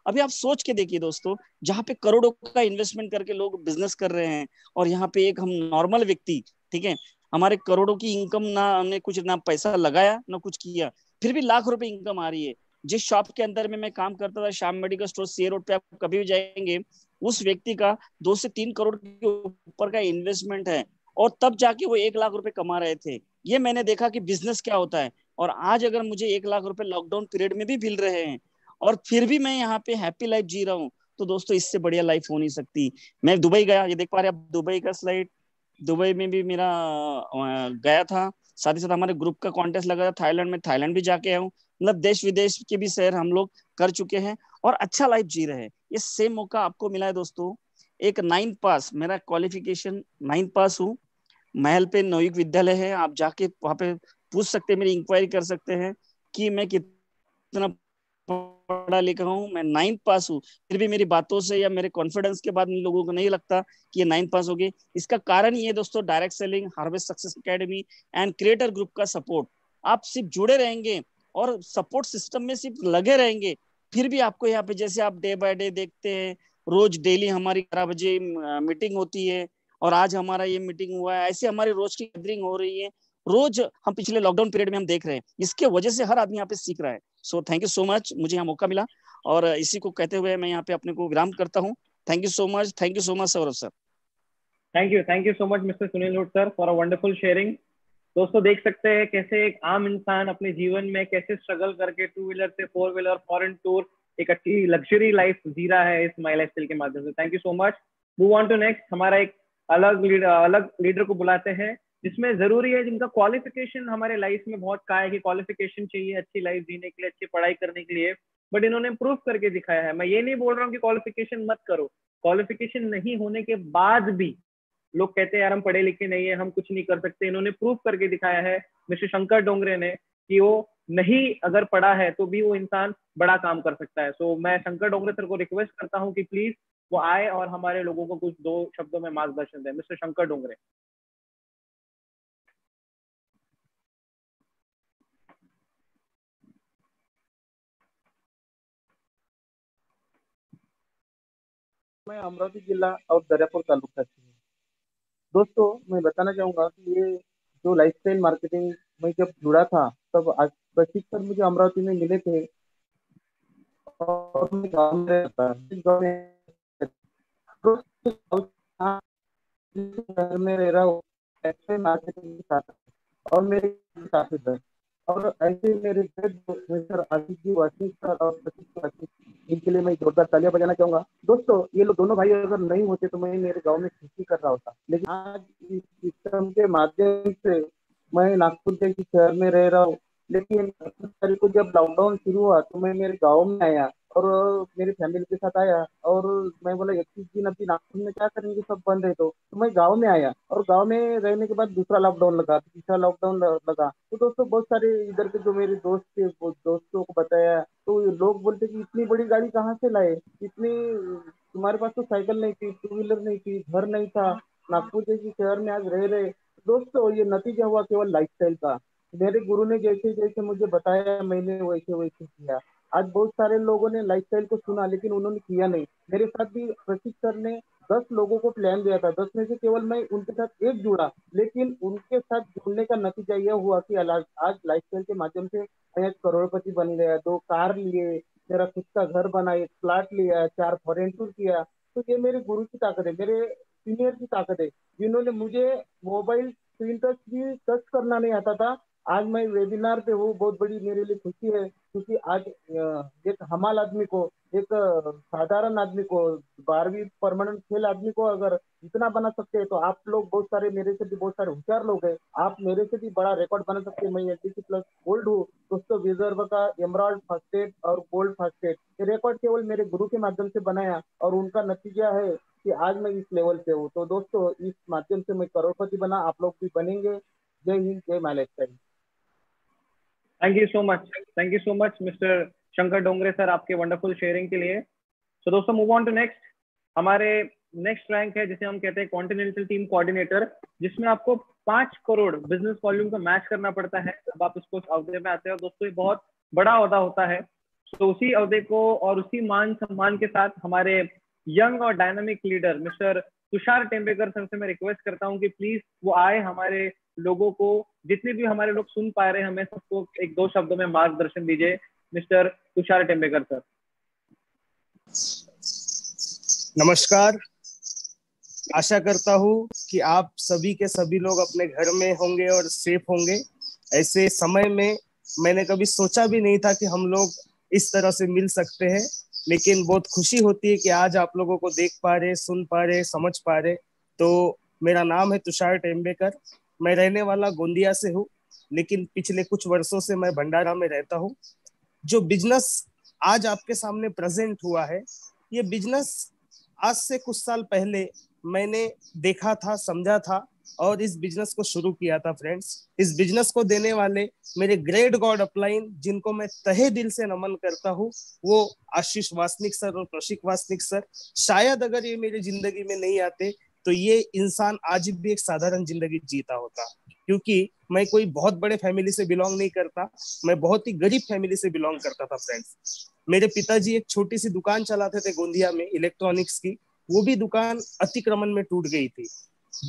अभी आप सोच के देखिए दोस्तों, जहाँ पे करोड़ों का इन्वेस्टमेंट करके लोग बिजनेस कर रहे हैं, और यहाँ पे एक हम नॉर्मल व्यक्ति, ठीक है, हमारे करोड़ों की इनकम, ना हमने कुछ ना पैसा लगाया ना कुछ किया, फिर भी लाख रुपए इनकम आ रही है। जिस शॉप के अंदर में मैं काम करता था, श्याम मेडिकल स्टोर, सी रोड पे, आप कभी भी जाएंगे, उस व्यक्ति का 2 से 3 करोड़ के ऊपर का इन्वेस्टमेंट है, और तब जाके वो 1 लाख रुपए कमा रहे थे। ये मैंने देखा कि बिजनेस क्या होता है। और आज अगर मुझे 1 लाख रुपए लॉकडाउन पीरियड में भी मिल रहे हैं, और फिर भी मैं यहाँ पे हैप्पी लाइफ जी रहा हूँ, तो दोस्तों इससे बढ़िया लाइफ हो नहीं सकती। मैं दुबई गया, ये देख पा रहे हैं आप दुबई का स्लाइड, दुबई में भी मेरा गया था, साथ ही साथ हमारे ग्रुप का कॉन्टेस्ट लगा था थाईलैंड में, थाईलैंड भी जाके आया हूँ। मतलब देश विदेश के भी शहर हम लोग कर चुके हैं और अच्छा लाइफ जी रहे हैं। ये सेम मौका आपको मिला है दोस्तों। एक 9 पास, मेरा क्वालिफिकेशन 9 पास हूँ, महल पे नवयुग विद्यालय है, आप जाके वहां पे पूछ सकते हैं, मेरी इंक्वायरी कर सकते हैं कि मैं कितना पढ़ा लिखा हूँ। मैं 9 पास हूँ, फिर भी मेरी बातों से या मेरे कॉन्फिडेंस के बाद इन लोगों को नहीं लगता कि ये 9 पास हो गए। इसका कारण ये दोस्तों, direct selling, harvest success academy and creator group का सपोर्ट। आप सिर्फ जुड़े रहेंगे और सपोर्ट सिस्टम में सिर्फ लगे रहेंगे, फिर भी आपको यहाँ पे, जैसे आप डे बाय डे देखते हैं, रोज डेली हमारी 11 बजे मीटिंग होती है, और आज हमारा ये मीटिंग हुआ है, ऐसे हमारी रोज की गैदरिंग हो रही है, रोज हम पिछले लॉकडाउन पीरियड में हम देख रहे हैं। इसके वजह से हर आदमी यहाँ पे सीख रहा है। So thank you so much, मुझे यहाँ मौका मिला, और इसी को कहते हुए मैं यहाँ पे अपने को विराम करता हूँ। Thank you so much, thank you so much Saurabh sir. Thank you so much mister Sunil हुड sir for a wonderful sharing. दोस्तों देख सकते हैं कैसे एक आम इंसान अपने जीवन में कैसे स्ट्रगल करके 2 व्हीलर से 4 व्हीलर फॉरेन टूर, एक अच्छी लग्जरी लाइफ जी रहा है इस माई लाइफ स्टाइल के माध्यम से। Thank you so much. Move on to next. हमारा एक अलग लीडर को बुलाते हैं, जिसमें जरूरी है, जिनका क्वालिफिकेशन हमारे लाइफ में बहुत का है कि क्वालिफिकेशन चाहिए अच्छी लाइफ जीने के लिए, अच्छी पढ़ाई करने के लिए, बट इन्होंने प्रूव करके दिखाया है। मैं ये नहीं बोल रहा हूँ कि क्वालिफिकेशन मत करो, क्वालिफिकेशन नहीं होने के बाद भी लोग कहते हैं यार हम पढ़े लिखे नहीं है, हम कुछ नहीं कर सकते। इन्होंने प्रूव करके दिखाया है मिस्टर शंकर डोंगरे ने कि वो नहीं अगर पढ़ा है तो भी वो इंसान बड़ा काम कर सकता है। सो मैं शंकर डोंगरे सर को रिक्वेस्ट करता हूँ कि प्लीज वो आए और हमारे लोगों को कुछ 2 शब्दों में मार्गदर्शन दें। मिस्टर शंकर डोंगरे। मैं अमरावती जिला और दर्यापुर तालुका से हूँ। दोस्तों मैं बताना चाहूंगा कि ये जो लाइफस्टाइल मार्केटिंग में जब जुड़ा था, तब आज प्रशिक्षण मुझे अमरावती में मिले थे, और मैं गाँव में रहता, जिस गाँव में जिस शहर में रह रहा हूँ, ऐसे मार्केटिंग के साथ और मेरे साथी सर, और ऐसे मेरे सर आशीष जी वासी सर और सतीश वासी, इनके लिए मैं जोरदार तालियां बजाना चाहूंगा। दोस्तों ये लोग दोनों भाई अगर नहीं होते तो मैं मेरे गांव में खेती कर रहा होता, लेकिन आज इस सिस्टम के माध्यम से मैं नागपुर जैसे शहर में रह रहा हूँ। लेकिन 28 तारीख को जब लॉकडाउन शुरू हुआ तो मैं मेरे गाँव में आया और मेरी फैमिली के साथ आया, और मैं बोला 31 दिन अभी नागपुर में क्या करेंगे, सब बंद है, तो मैं गांव में आया, और गांव में रहने के बाद दूसरा लॉकडाउन लगा, तीसरा लॉकडाउन लगा। तो दोस्तों बहुत सारे इधर के जो मेरे दोस्त थे, वो दोस्तों को बताया, तो ये लोग बोलते कि इतनी बड़ी गाड़ी कहाँ से लाए, इतनी, तुम्हारे पास तो साइकिल नहीं थी, 2 व्हीलर नहीं थी, घर नहीं था, नागपुर जैसे शहर में आज रह रहे। दोस्तों ये नतीजा हुआ केवल लाइफस्टाइल का। मेरे गुरु ने जैसे जैसे मुझे बताया, मैंने वैसे वैसे किया। आज बहुत सारे लोगों ने लाइफस्टाइल को सुना, लेकिन उन्होंने किया नहीं। मेरे साथ भी प्रशिक्षक सर ने 10 लोगों को प्लान दिया था, 10 में से केवल मैं उनके साथ एक जुड़ा, लेकिन उनके साथ जुड़ने का नतीजा यह हुआ कि आज लाइफस्टाइल के माध्यम से मैं एक करोड़पति बन गया, 2 कार लिए, मेरा खुद का घर बना, एक प्लाट लिया, 4 फॉरेन टूर किया। तो ये मेरे गुरु की ताकत है, मेरे सीनियर की ताकत है, जिन्होंने मुझे मोबाइल स्क्रीन टच भी टच करना नहीं आता था। आज मैं वेबिनार पे हूँ, बहुत बड़ी मेरे लिए खुशी है, क्योंकि आज एक हमाल आदमी को, एक साधारण आदमी को, 12वीं परमानेंट फेल आदमी को अगर इतना बना सकते हैं, तो आप लोग बहुत सारे, मेरे से भी बहुत सारे होशियार लोग हैं, आप मेरे से भी बड़ा रिकॉर्ड बना सकते हैं। मैं एलटीसी प्लस गोल्ड हूँ दोस्तों, विदर्भ का एमराल्ड फास्टेट और गोल्ड फास्टेट, ये रिकॉर्ड केवल मेरे गुरु के माध्यम से बनाया, और उनका नतीजा है कि आज मैं इस लेवल पे हूँ। तो दोस्तों इस माध्यम से मैं करोड़पति बना, आप लोग भी बनेंगे। जय हिंद, जय my lifestyle. Thank you so much mister Shankar Dongre sir आपके वंडरफुल शेयरिंग के लिए। सो दोस्तों मूव ऑन टू नेक्स्ट। हमारे नेक्स्ट रैंक है जिसे हम कहते हैं कॉन्टिनेंटल टीम कोऑर्डिनेटर, जिसमें आपको 5 करोड़ बिजनेस वॉल्यूम को मैच करना पड़ता है जब आप उसको अहदे में आते हैं। और दोस्तों ये बहुत बड़ा अहदा होता है। तो उसी अहदे को और उसी मान सम्मान के साथ हमारे यंग और dynamic leader mister Tushar Tembekar sir से मैं रिक्वेस्ट करता हूँ कि प्लीज वो आए, हमारे लोगों को, जितने भी हमारे लोग सुन पा रहे हैं, हमें सबको 1-2 शब्दों में मार्गदर्शन दीजिए। Mister Tushar Tembekar sir. नमस्कार। आशा करता हूँ कि आप सभी के सभी लोग अपने घर में होंगे और सेफ होंगे। ऐसे समय में मैंने कभी सोचा भी नहीं था कि हम लोग इस तरह से मिल सकते हैं, लेकिन बहुत खुशी होती है कि आज आप लोगों को देख पा रहे, सुन पा रहे, समझ पा रहे। तो मेरा नाम है तुषार टेम्बेकर। मैं रहने वाला गोंदिया से हूँ, लेकिन पिछले कुछ वर्षों से मैं भंडारा में रहता हूँ। जो बिजनेस आज आपके सामने प्रेजेंट हुआ है, ये बिजनेस आज से कुछ साल पहले मैंने देखा था, समझा था और इस बिजनेस को शुरू किया था। फ्रेंड्स, इस बिजनेस को देने वाले मेरे ग्रेट गॉड अपलाइन, जिनको मैं तहे दिल से नमन करता हूँ, वो आशीष वासनिक सर और प्रशिक वासनिक सर। शायद अगर ये मेरी जिंदगी में नहीं आते तो ये इंसान आज भी एक साधारण जिंदगी जीता होता, क्योंकि मैं कोई बहुत बड़े फैमिली से बिलोंग नहीं करता, मैं बहुत ही गरीब फैमिली से बिलोंग करता था। फ्रेंड्स, मेरे पिताजी एक छोटी सी दुकान चलाते थे गोंदिया में इलेक्ट्रॉनिक्स की। वो भी दुकान अतिक्रमण में टूट गई थी।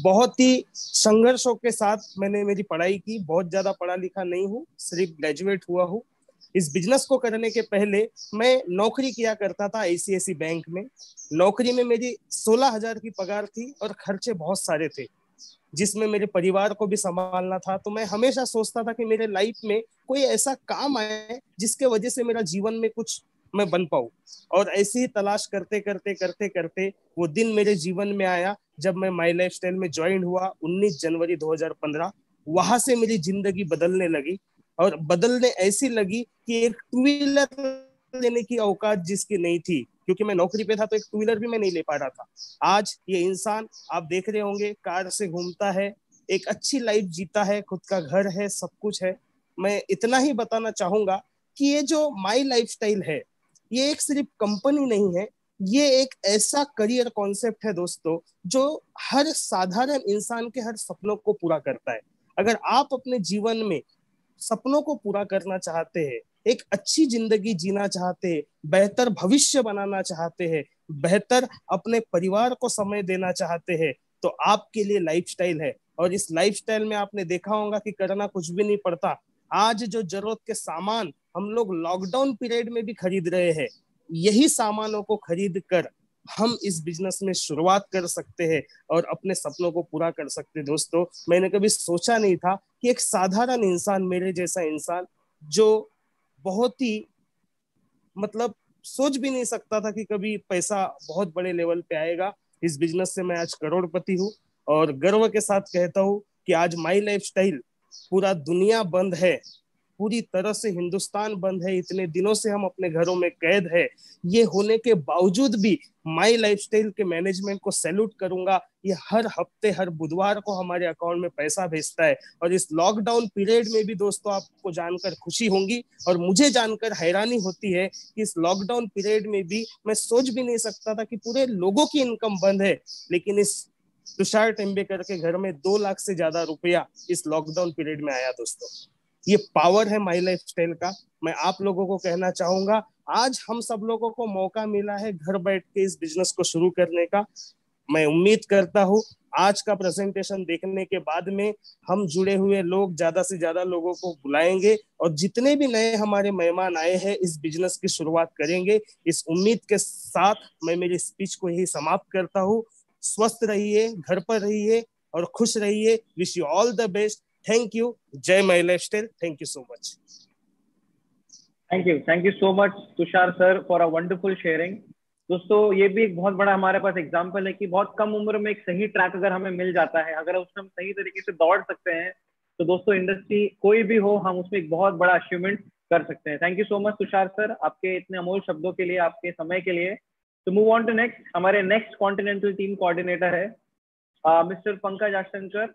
बहुत ही संघर्षों के साथ मैंने मेरी पढ़ाई की। बहुत ज्यादा पढ़ा लिखा नहीं हूँ, सिर्फ ग्रेजुएट हुआ हूँ। इस बिजनेस को करने के पहले मैं नौकरी किया करता था आईसीआईसी बैंक में। नौकरी में मेरी 16,000 की पगार थी और खर्चे बहुत सारे थे, जिसमें मेरे परिवार को भी संभालना था। तो मैं हमेशा सोचता था कि मेरे लाइफ में कोई ऐसा काम आए जिसके वजह से मेरा जीवन में कुछ मैं बन पाऊं। और ऐसी ही तलाश करते करते करते करते वो दिन मेरे जीवन में आया जब मैं माई लाइफ स्टाइल में ज्वाइन हुआ 19 जनवरी 2015। वहां से मेरी जिंदगी बदलने लगी, और बदलने ऐसी लगी कि एक टू व्हीलर लेने की औकात जिसकी नहीं थी, क्योंकि मैं नौकरी पे था तो एक टू व्हीलर भी मैं नहीं ले पा रहा था। आज ये इंसान आप देख रहे होंगे, कार से घूमता है, एक अच्छी लाइफ जीता है, खुद का घर है, सब कुछ है। मैं इतना ही बताना चाहूंगा कि ये जो माई लाइफ स्टाइल है, ये एक सिर्फ कंपनी नहीं है, ये एक ऐसा करियर कॉन्सेप्ट है दोस्तों, जो हर साधारण इंसान के हर सपनों को पूरा करता है। अगर आप अपने जीवन में सपनों को पूरा करना चाहते हैं, एक अच्छी जिंदगी जीना चाहते हैं, बेहतर भविष्य बनाना चाहते हैं, बेहतर अपने परिवार को समय देना चाहते हैं, तो आपके लिए लाइफस्टाइल है। और इस लाइफस्टाइल में आपने देखा होगा कि करना कुछ भी नहीं पड़ता। आज जो जरूरत के सामान हम लोग लॉकडाउन पीरियड में भी खरीद रहे हैं, यही सामानों को खरीद कर हम इस बिजनेस में शुरुआत कर सकते हैं और अपने सपनों को पूरा कर सकते हैं। दोस्तों, मैंने कभी सोचा नहीं था कि एक साधारण इंसान, मेरे जैसा इंसान, जो बहुत ही मतलब सोच भी नहीं सकता था कि कभी पैसा बहुत बड़े लेवल पे आएगा, इस बिजनेस से मैं आज करोड़पति हूँ। और गर्व के साथ कहता हूँ कि आज माई लाइफ स्टाइल, पूरा दुनिया बंद है, पूरी तरह से हिंदुस्तान बंद है, इतने दिनों से हम अपने घरों में कैद है, ये होने के बावजूद भी माई लाइफस्टाइल के मैनेजमेंट को सैल्यूट करूंगा। ये हर हफ्ते हर बुधवार को हमारे अकाउंट में पैसा भेजता है। और इस लॉकडाउन पीरियड में भी दोस्तों, आपको जानकर खुशी होंगी और मुझे जानकर हैरानी होती है कि इस लॉकडाउन पीरियड में भी मैं सोच भी नहीं सकता था कि पूरे लोगों की इनकम बंद है, लेकिन इस तुषार टेम्बेकर के घर में 2 लाख से ज्यादा रुपया इस लॉकडाउन पीरियड में आया। दोस्तों, ये पावर है माई लाइफ स्टाइल का। मैं आप लोगों को कहना चाहूंगा, आज हम सब लोगों को मौका मिला है घर बैठ के इस बिजनेस को शुरू करने का। मैं उम्मीद करता हूँ आज का प्रेजेंटेशन देखने के बाद में हम जुड़े हुए लोग ज्यादा से ज्यादा लोगों को बुलाएंगे, और जितने भी नए हमारे मेहमान आए हैं इस बिजनेस की शुरुआत करेंगे। इस उम्मीद के साथ मैं मेरी स्पीच को यही समाप्त करता हूँ। स्वस्थ रहिए, घर पर रहिए और खुश रहिए। Wish you all the best. Thank you. जय my life style. Thank you so much. Thank you so much Tushar sir for a wonderful sharing. दोस्तों, ये भी एक बहुत बड़ा हमारे पास एग्जाम्पल है कि बहुत कम उम्र में एक सही ट्रैक अगर हमें मिल जाता है, अगर उसमें हम सही तरीके से दौड़ सकते हैं, तो दोस्तों इंडस्ट्री कोई भी हो, हम उसमें एक बहुत बड़ा अचीवमेंट कर सकते हैं। Thank you so much Tushar sir, आपके इतने अमूल्य शब्दों के लिए, आपके समय के लिए। तो मूव ऑन टू नेक्स्ट, हमारे नेक्स्ट कॉन्टिनेंटल टीम कोऑर्डिनेटर है मिस्टर पंकज आशंकर।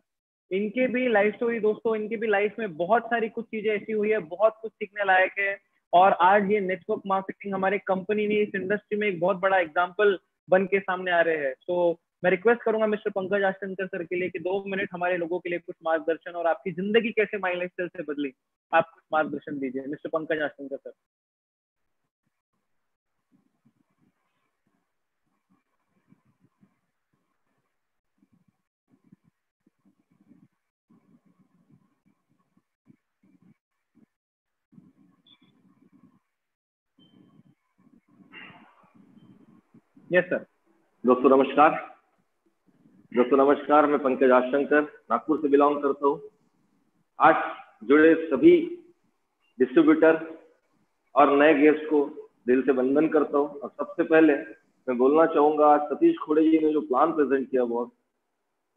इनके भी लाइफ स्टोरी दोस्तों, इनकी भी लाइफ में बहुत सारी कुछ चीजें ऐसी हुई है, बहुत कुछ सीखने लायक है। और आज ये नेटवर्क मार्केटिंग हमारे कंपनी ने इस इंडस्ट्री में एक बहुत बड़ा एग्जांपल बन के सामने आ रहे हैं। तो मैं रिक्वेस्ट करूंगा मिस्टर पंकज आशंकर सर के लिए कि 2 मिनट हमारे लोगों के लिए कुछ मार्गदर्शन, और आपकी जिंदगी कैसे माई लाइफ स्टाइल से बदली, आप कुछ मार्गदर्शन दीजिए mister Pankaj Ashankar sir. Yes sir. दोस्तों नमस्कार, मैं पंकज आशंकर नागपुर से बिलोंग करता हूँ। आज जुड़े सभी डिस्ट्रीब्यूटर और नए गेस्ट को दिल से वंदन करता हूँ। और सबसे पहले मैं बोलना चाहूंगा, आज सतीश खोड़े जी ने जो प्लान प्रेजेंट किया बॉस,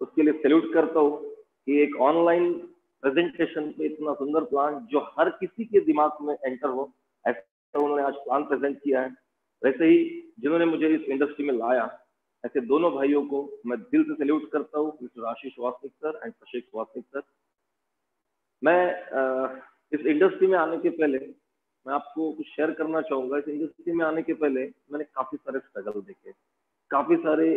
उसके लिए सैल्यूट करता हूँ कि एक ऑनलाइन प्रेजेंटेशन पे इतना सुंदर प्लान जो हर किसी के दिमाग में एंटर हो, ऐसा उन्होंने आज प्लान प्रेजेंट किया है। वैसे ही जिन्होंने मुझे इस इंडस्ट्री में लाया, ऐसे दोनों भाइयों को मैं दिल से सैल्यूट करता हूँ, mister Ashish Wasnik sir and Prashik Wasnik sir. मैं इस इंडस्ट्री में आने के पहले मैं आपको कुछ शेयर करना चाहूंगा। इस इंडस्ट्री में आने के पहले मैंने काफी सारे स्ट्रगल देखे, काफी सारे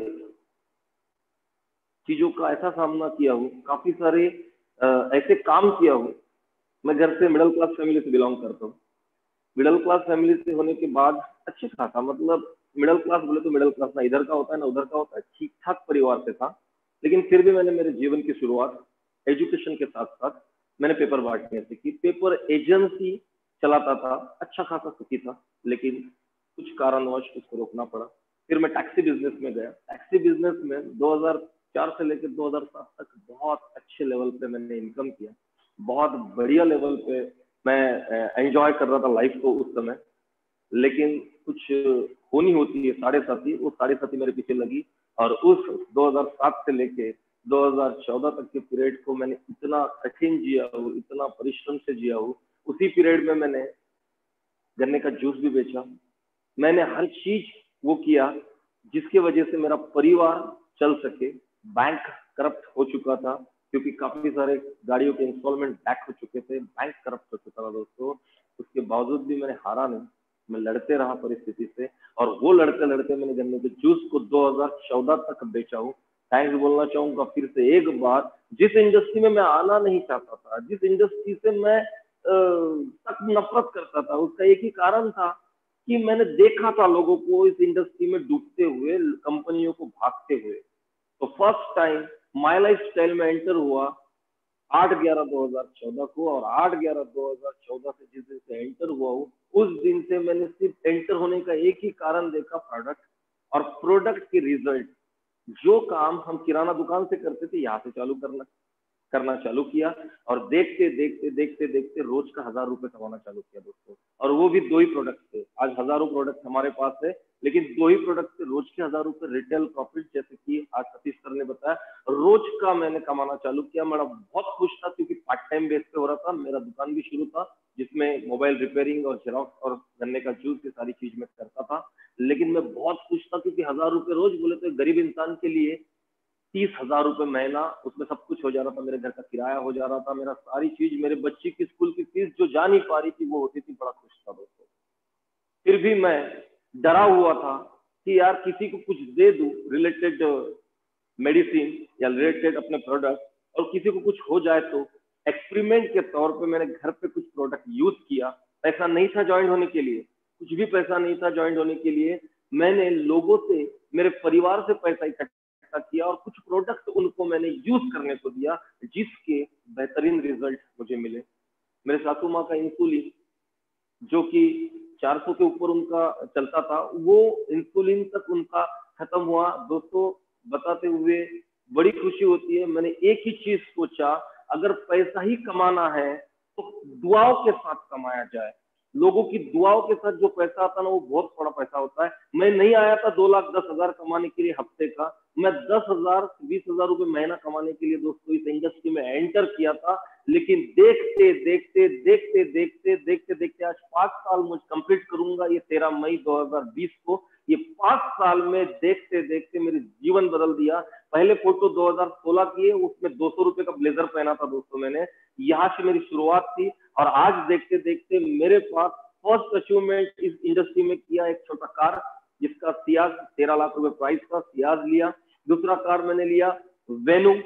चीजों का ऐसा सामना किया हूँ, काफी सारे ऐसे काम किया हूँ। मैं घर से मिडिल क्लास फैमिली से बिलोंग करता हूँ। मिडिल क्लास फैमिली से होने के बाद अच्छे खासा, मतलब मिडिल क्लास बोले तो मिडिल क्लास ना इधर का होता है ना उधर का होता है, ठीक ठाक परिवार से था। लेकिन फिर भी मैंने मेरे जीवन की शुरुआत एजुकेशन के साथ साथ मैंने पेपर बांटने से की। पेपर एजेंसी चलाता था, अच्छा खासा सुखी था, लेकिन कुछ कारणवश उसको रोकना पड़ा। फिर मैं टैक्सी बिजनेस में गया। टैक्सी बिजनेस में 2004 से लेकर 2007 तक बहुत अच्छे लेवल पे मैंने इनकम किया, बहुत बढ़िया लेवल पे मैं एंजॉय कर रहा था लाइफ को उस समय। लेकिन कुछ होनी होती है साढ़े साथी, वो साढ़े साथी मेरे पीछे लगी और उस 2007 से लेके 2014 तक के पीरियड को मैंने इतना कठिन जिया हूँ, इतना परिश्रम से जिया हूँ। उसी पीरियड में मैंने गन्ने का जूस भी बेचा, मैंने हर चीज वो किया जिसकी वजह से मेरा परिवार चल सके। बैंक करप्ट हो चुका था क्योंकि काफी सारे गाड़ियों के इंस्टॉलमेंट बैक हो चुके थे, बैंक करप्ट हो चुका था दोस्तों। उसके बावजूद भी मैंने हारा नहीं, मैं लड़ते रहा परिस्थिति से, और वो लड़ते लड़ते मैंने गन्ने के जूस को 2014 तक बेचा हूँ। थैंक्स बोलना चाहूंगा फिर से एक बार, जिस इंडस्ट्री में मैं आना नहीं चाहता था, जिस इंडस्ट्री से मैं तक नफरत करता था, उसका एक ही कारण था कि मैंने देखा था लोगों को इस इंडस्ट्री में डूबते हुए, कंपनियों को भागते हुए। तो first time my life style में एंटर हुआ 8/11/2014 को, और 8/11/2014 से जिस दिन से एंटर हुआ हूँ, उस दिन से मैंने सिर्फ एंटर होने का एक ही कारण देखा, प्रोडक्ट, और प्रोडक्ट के रिजल्ट। जो काम हम किराना दुकान से करते थे, यहाँ से करना चालू किया, और देखते देखते देखते देखते रोज का 1000 रुपए कमाना चालू किया दोस्तों। और वो भी 2 ही प्रोडक्ट थे। आज हजारों प्रोडक्ट हमारे पास है, लेकिन 2 ही प्रोडक्ट से रोज के 1000 रुपए रिटेल प्रॉफिट, जैसे कि आज सतीश सर ने बताया, रोज का मैंने कमाना चालू किया। मैं बहुत खुश था क्योंकि पार्ट टाइम बेस पे हो रहा था। मेरा दुकान भी शुरू था जिसमें मोबाइल रिपेयरिंग और जेरॉक्स और गन्ने का जूस की सारी चीज मैं करता था। लेकिन मैं बहुत खुश था क्योंकि 1000 रुपए रोज बोले तो एक गरीब इंसान के लिए 30,000 रुपए महीना, उसमें सब कुछ हो जा रहा था। मेरे घर का किराया हो जा रहा था, मेरा सारी चीज, मेरे बच्चे की स्कूल की फीस जो जा नहीं पा रही थी वो होती थी। बड़ा खुश था दोस्तों। फिर भी मैं डरा हुआ था कि यार किसी को कुछ दे दूं रिलेटेड मेडिसिन या रिलेटेड अपने प्रोडक्ट, और किसी को कुछ हो जाए तो। एक्सपेरिमेंट के तौर पे मैंने घर पे कुछ प्रोडक्ट यूज किया। पैसा नहीं था ज्वाइन होने के लिए, कुछ भी पैसा नहीं था ज्वाइन होने के लिए। मैंने लोगों से, मेरे परिवार से पैसा इकट्ठा किया और कुछ प्रोडक्ट उनको मैंने यूज करने को दिया, जिसके बेहतरीन रिजल्ट मुझे मिले। मेरे सासू माँ का इंसुलिन जो कि 400 के ऊपर उनका चलता था, वो इंसुलिन तक उनका खत्म हुआ दोस्तों। बताते हुए बड़ी खुशी होती है। मैंने एक ही चीज सोचा, अगर पैसा ही कमाना है तो दुआओं के साथ कमाया जाए। लोगों की दुआओं के साथ जो पैसा आता है ना, वो बहुत बड़ा पैसा होता है। मैं नहीं आया था 2,10,000 कमाने के लिए हफ्ते का, मैं 10,000 20,000 रुपए महीना कमाने के लिए दोस्तों इस इंडस्ट्री में एंटर किया था। लेकिन देखते देखते देखते देखते देखते देखते आज 5 साल मुझे कंप्लीट करूंगा, ये 13 मई 2020 को। ये 5 साल में देखते देखते मेरे जीवन बदल दिया। पहले फोटो 2016 की है, उसमें 200 रुपए का ब्लेजर पहना था दोस्तों मैंने, यहाँ से मेरी शुरुआत थी। और आज देखते देखते मेरे पास फर्स्ट अचीवमेंट इस इंडस्ट्री में किया, एक छोटा कार जिसका सियाज 13 लाख रुपए प्राइस का सियाज लिया। दूसरा कार मैंने लिया वेन्यू।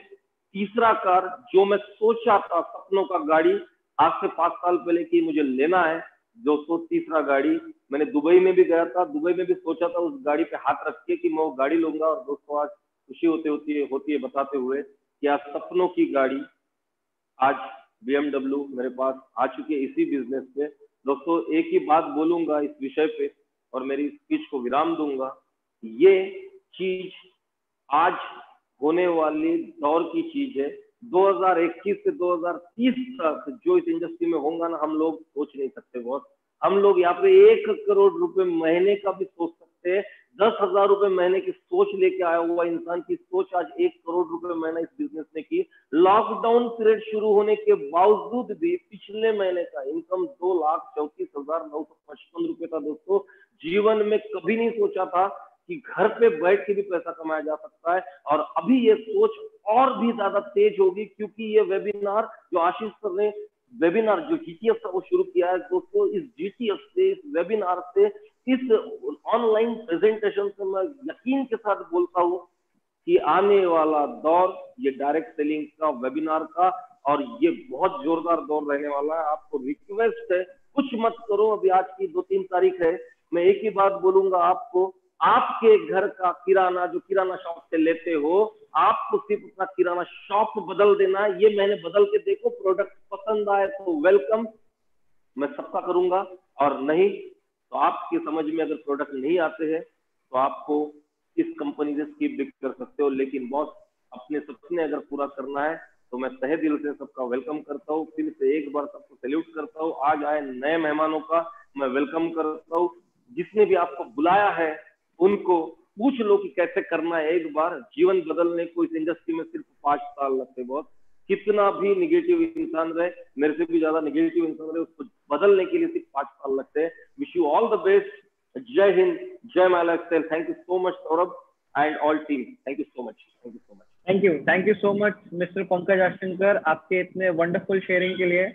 तीसरा कार जो मैं सोचा था सपनों का गाड़ी, आज से 5 साल पहले कि मुझे लेना है दोस्तों, तीसरा गाड़ी। मैंने दुबई में भी गया था, दुबई में भी सोचा था उस गाड़ी पे हाथ रख के कि मैं वो गाड़ी लूंगा। और दोस्तों आज खुशी होती है बताते हुए कि आज सपनों की गाड़ी, आज BMW मेरे पास आ चुकी है इसी बिजनेस पे। दोस्तों एक ही बात बोलूंगा इस विषय पे और मेरी स्पीच को विराम दूंगा। ये चीज आज होने वाली दौर की चीज है। 2021 से 2030 तक जो इस इंडस्ट्री में होगा ना, हम लोग सोच नहीं सकते बॉस। हम लोग यहाँ पे 1 करोड़ रुपए महीने का भी सोच सकते हैं। 10,000 रुपए महीने की सोच लेके आया हुआ इंसान की सोच आज 1 करोड़ रुपए महीना इस बिजनेस ने की। लॉकडाउन पीरियड शुरू होने के बावजूद भी पिछले महीने का इनकम 2,34,955 रुपए था दोस्तों। जीवन में कभी नहीं सोचा था कि घर पे बैठ के भी पैसा कमाया जा सकता है। और अभी ये सोच और भी ज्यादा तेज होगी, क्योंकि ये वेबिनार जो आशीष सर ने वेबिनार जो जीटीएफ का वो शुरू किया है दोस्तों, इस जीटीएफ से, इस वेबिनार से, इस ऑनलाइन प्रेजेंटेशन से मैं यकीन के साथ बोलता हूँ कि आने वाला दौर ये डायरेक्ट सेलिंग का, वेबिनार का, और ये बहुत जोरदार दौर रहने वाला है। आपको रिक्वेस्ट है, कुछ मत करो। अभी आज की 2-3 तारीख है, मैं एक ही बात बोलूंगा आपको, आपके घर का किराना जो किराना शॉप से लेते हो, आपको सिर्फ अपना किराना शॉप बदल देना है। ये मैंने बदल के देखो, प्रोडक्ट पसंद आए तो वेलकम, मैं सबका करूंगा, और नहीं तो आपके समझ में अगर प्रोडक्ट नहीं आते हैं तो आपको इस कंपनी से स्किप भी कर सकते हो। लेकिन बॉस, अपने सपने अगर पूरा करना है तो मैं तहे दिल से सबका वेलकम करता हूँ। फिर से एक बार सबको सैल्यूट करता हूँ। आज आए नए मेहमानों का मैं वेलकम करता हूँ। जिसने भी आपको बुलाया है उनको पूछ लो कि कैसे करना है। एक बार जीवन बदलने को इस इंडस्ट्री में सिर्फ 5 साल लगते हैं। बहुत कितना भी निगेटिव इंसान रहे, मेरे से भी ज्यादा निगेटिव इंसान रहे, उसको बदलने के लिए सिर्फ 5 साल लगते हैं। Wish you all the best. जय हिंद, जय माला Excel. Thank you so much Saurabh and all team. Thank you so much. Thank you so much. Thank you so much mister Pankaj Ashankar, आपके इतने वंडरफुल शेयरिंग के लिए।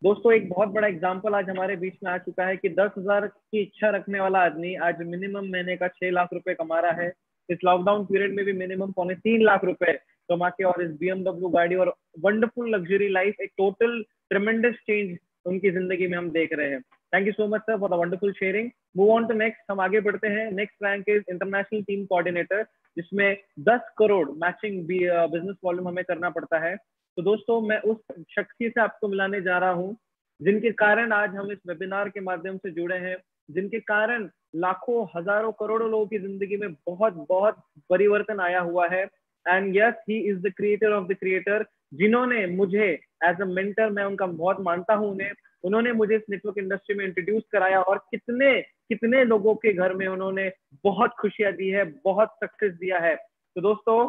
दोस्तों, एक बहुत बड़ा एग्जांपल आज हमारे बीच में आ चुका है कि 10,000 की इच्छा रखने वाला आदमी आज मिनिमम महीने का 6 लाख रुपए कमा रहा है। इस लॉकडाउन पीरियड में भी मिनिमम 3.25 लाख रुपए कमा के, और इस BMW गाड़ी और वंडरफुल लग्जरी लाइफ, एक टोटल ट्रेमेंडस चेंज उनकी जिंदगी में हम देख रहे हैं। Thank you so much sir for the wonderful sharing. Move on to next, हम आगे बढ़ते हैं। Next rank is international team coordinator, जिसमें 10 करोड़ मैचिंग बिजनेस वॉल्यूम हमें करना पड़ता है। तो दोस्तों, मैं उस शख्सियत से आपको मिलाने जा रहा हूँ जिनके कारण आज हम इस वेबिनार के माध्यम से जुड़े हैं, जिनके कारण लाखों, हजारों, करोड़ों लोगों की जिंदगी में बहुत बहुत परिवर्तन आया हुआ है। And yes, he is the creator of the creator, जिन्होंने मुझे एज अ मेंटर, मैं उनका बहुत मानता हूँ उन्हें, उन्होंने मुझे इस नेटवर्क इंडस्ट्री में इंट्रोड्यूस कराया, और कितने कितने लोगों के घर में उन्होंने बहुत खुशियां दी है, बहुत सक्सेस दिया है। तो दोस्तों,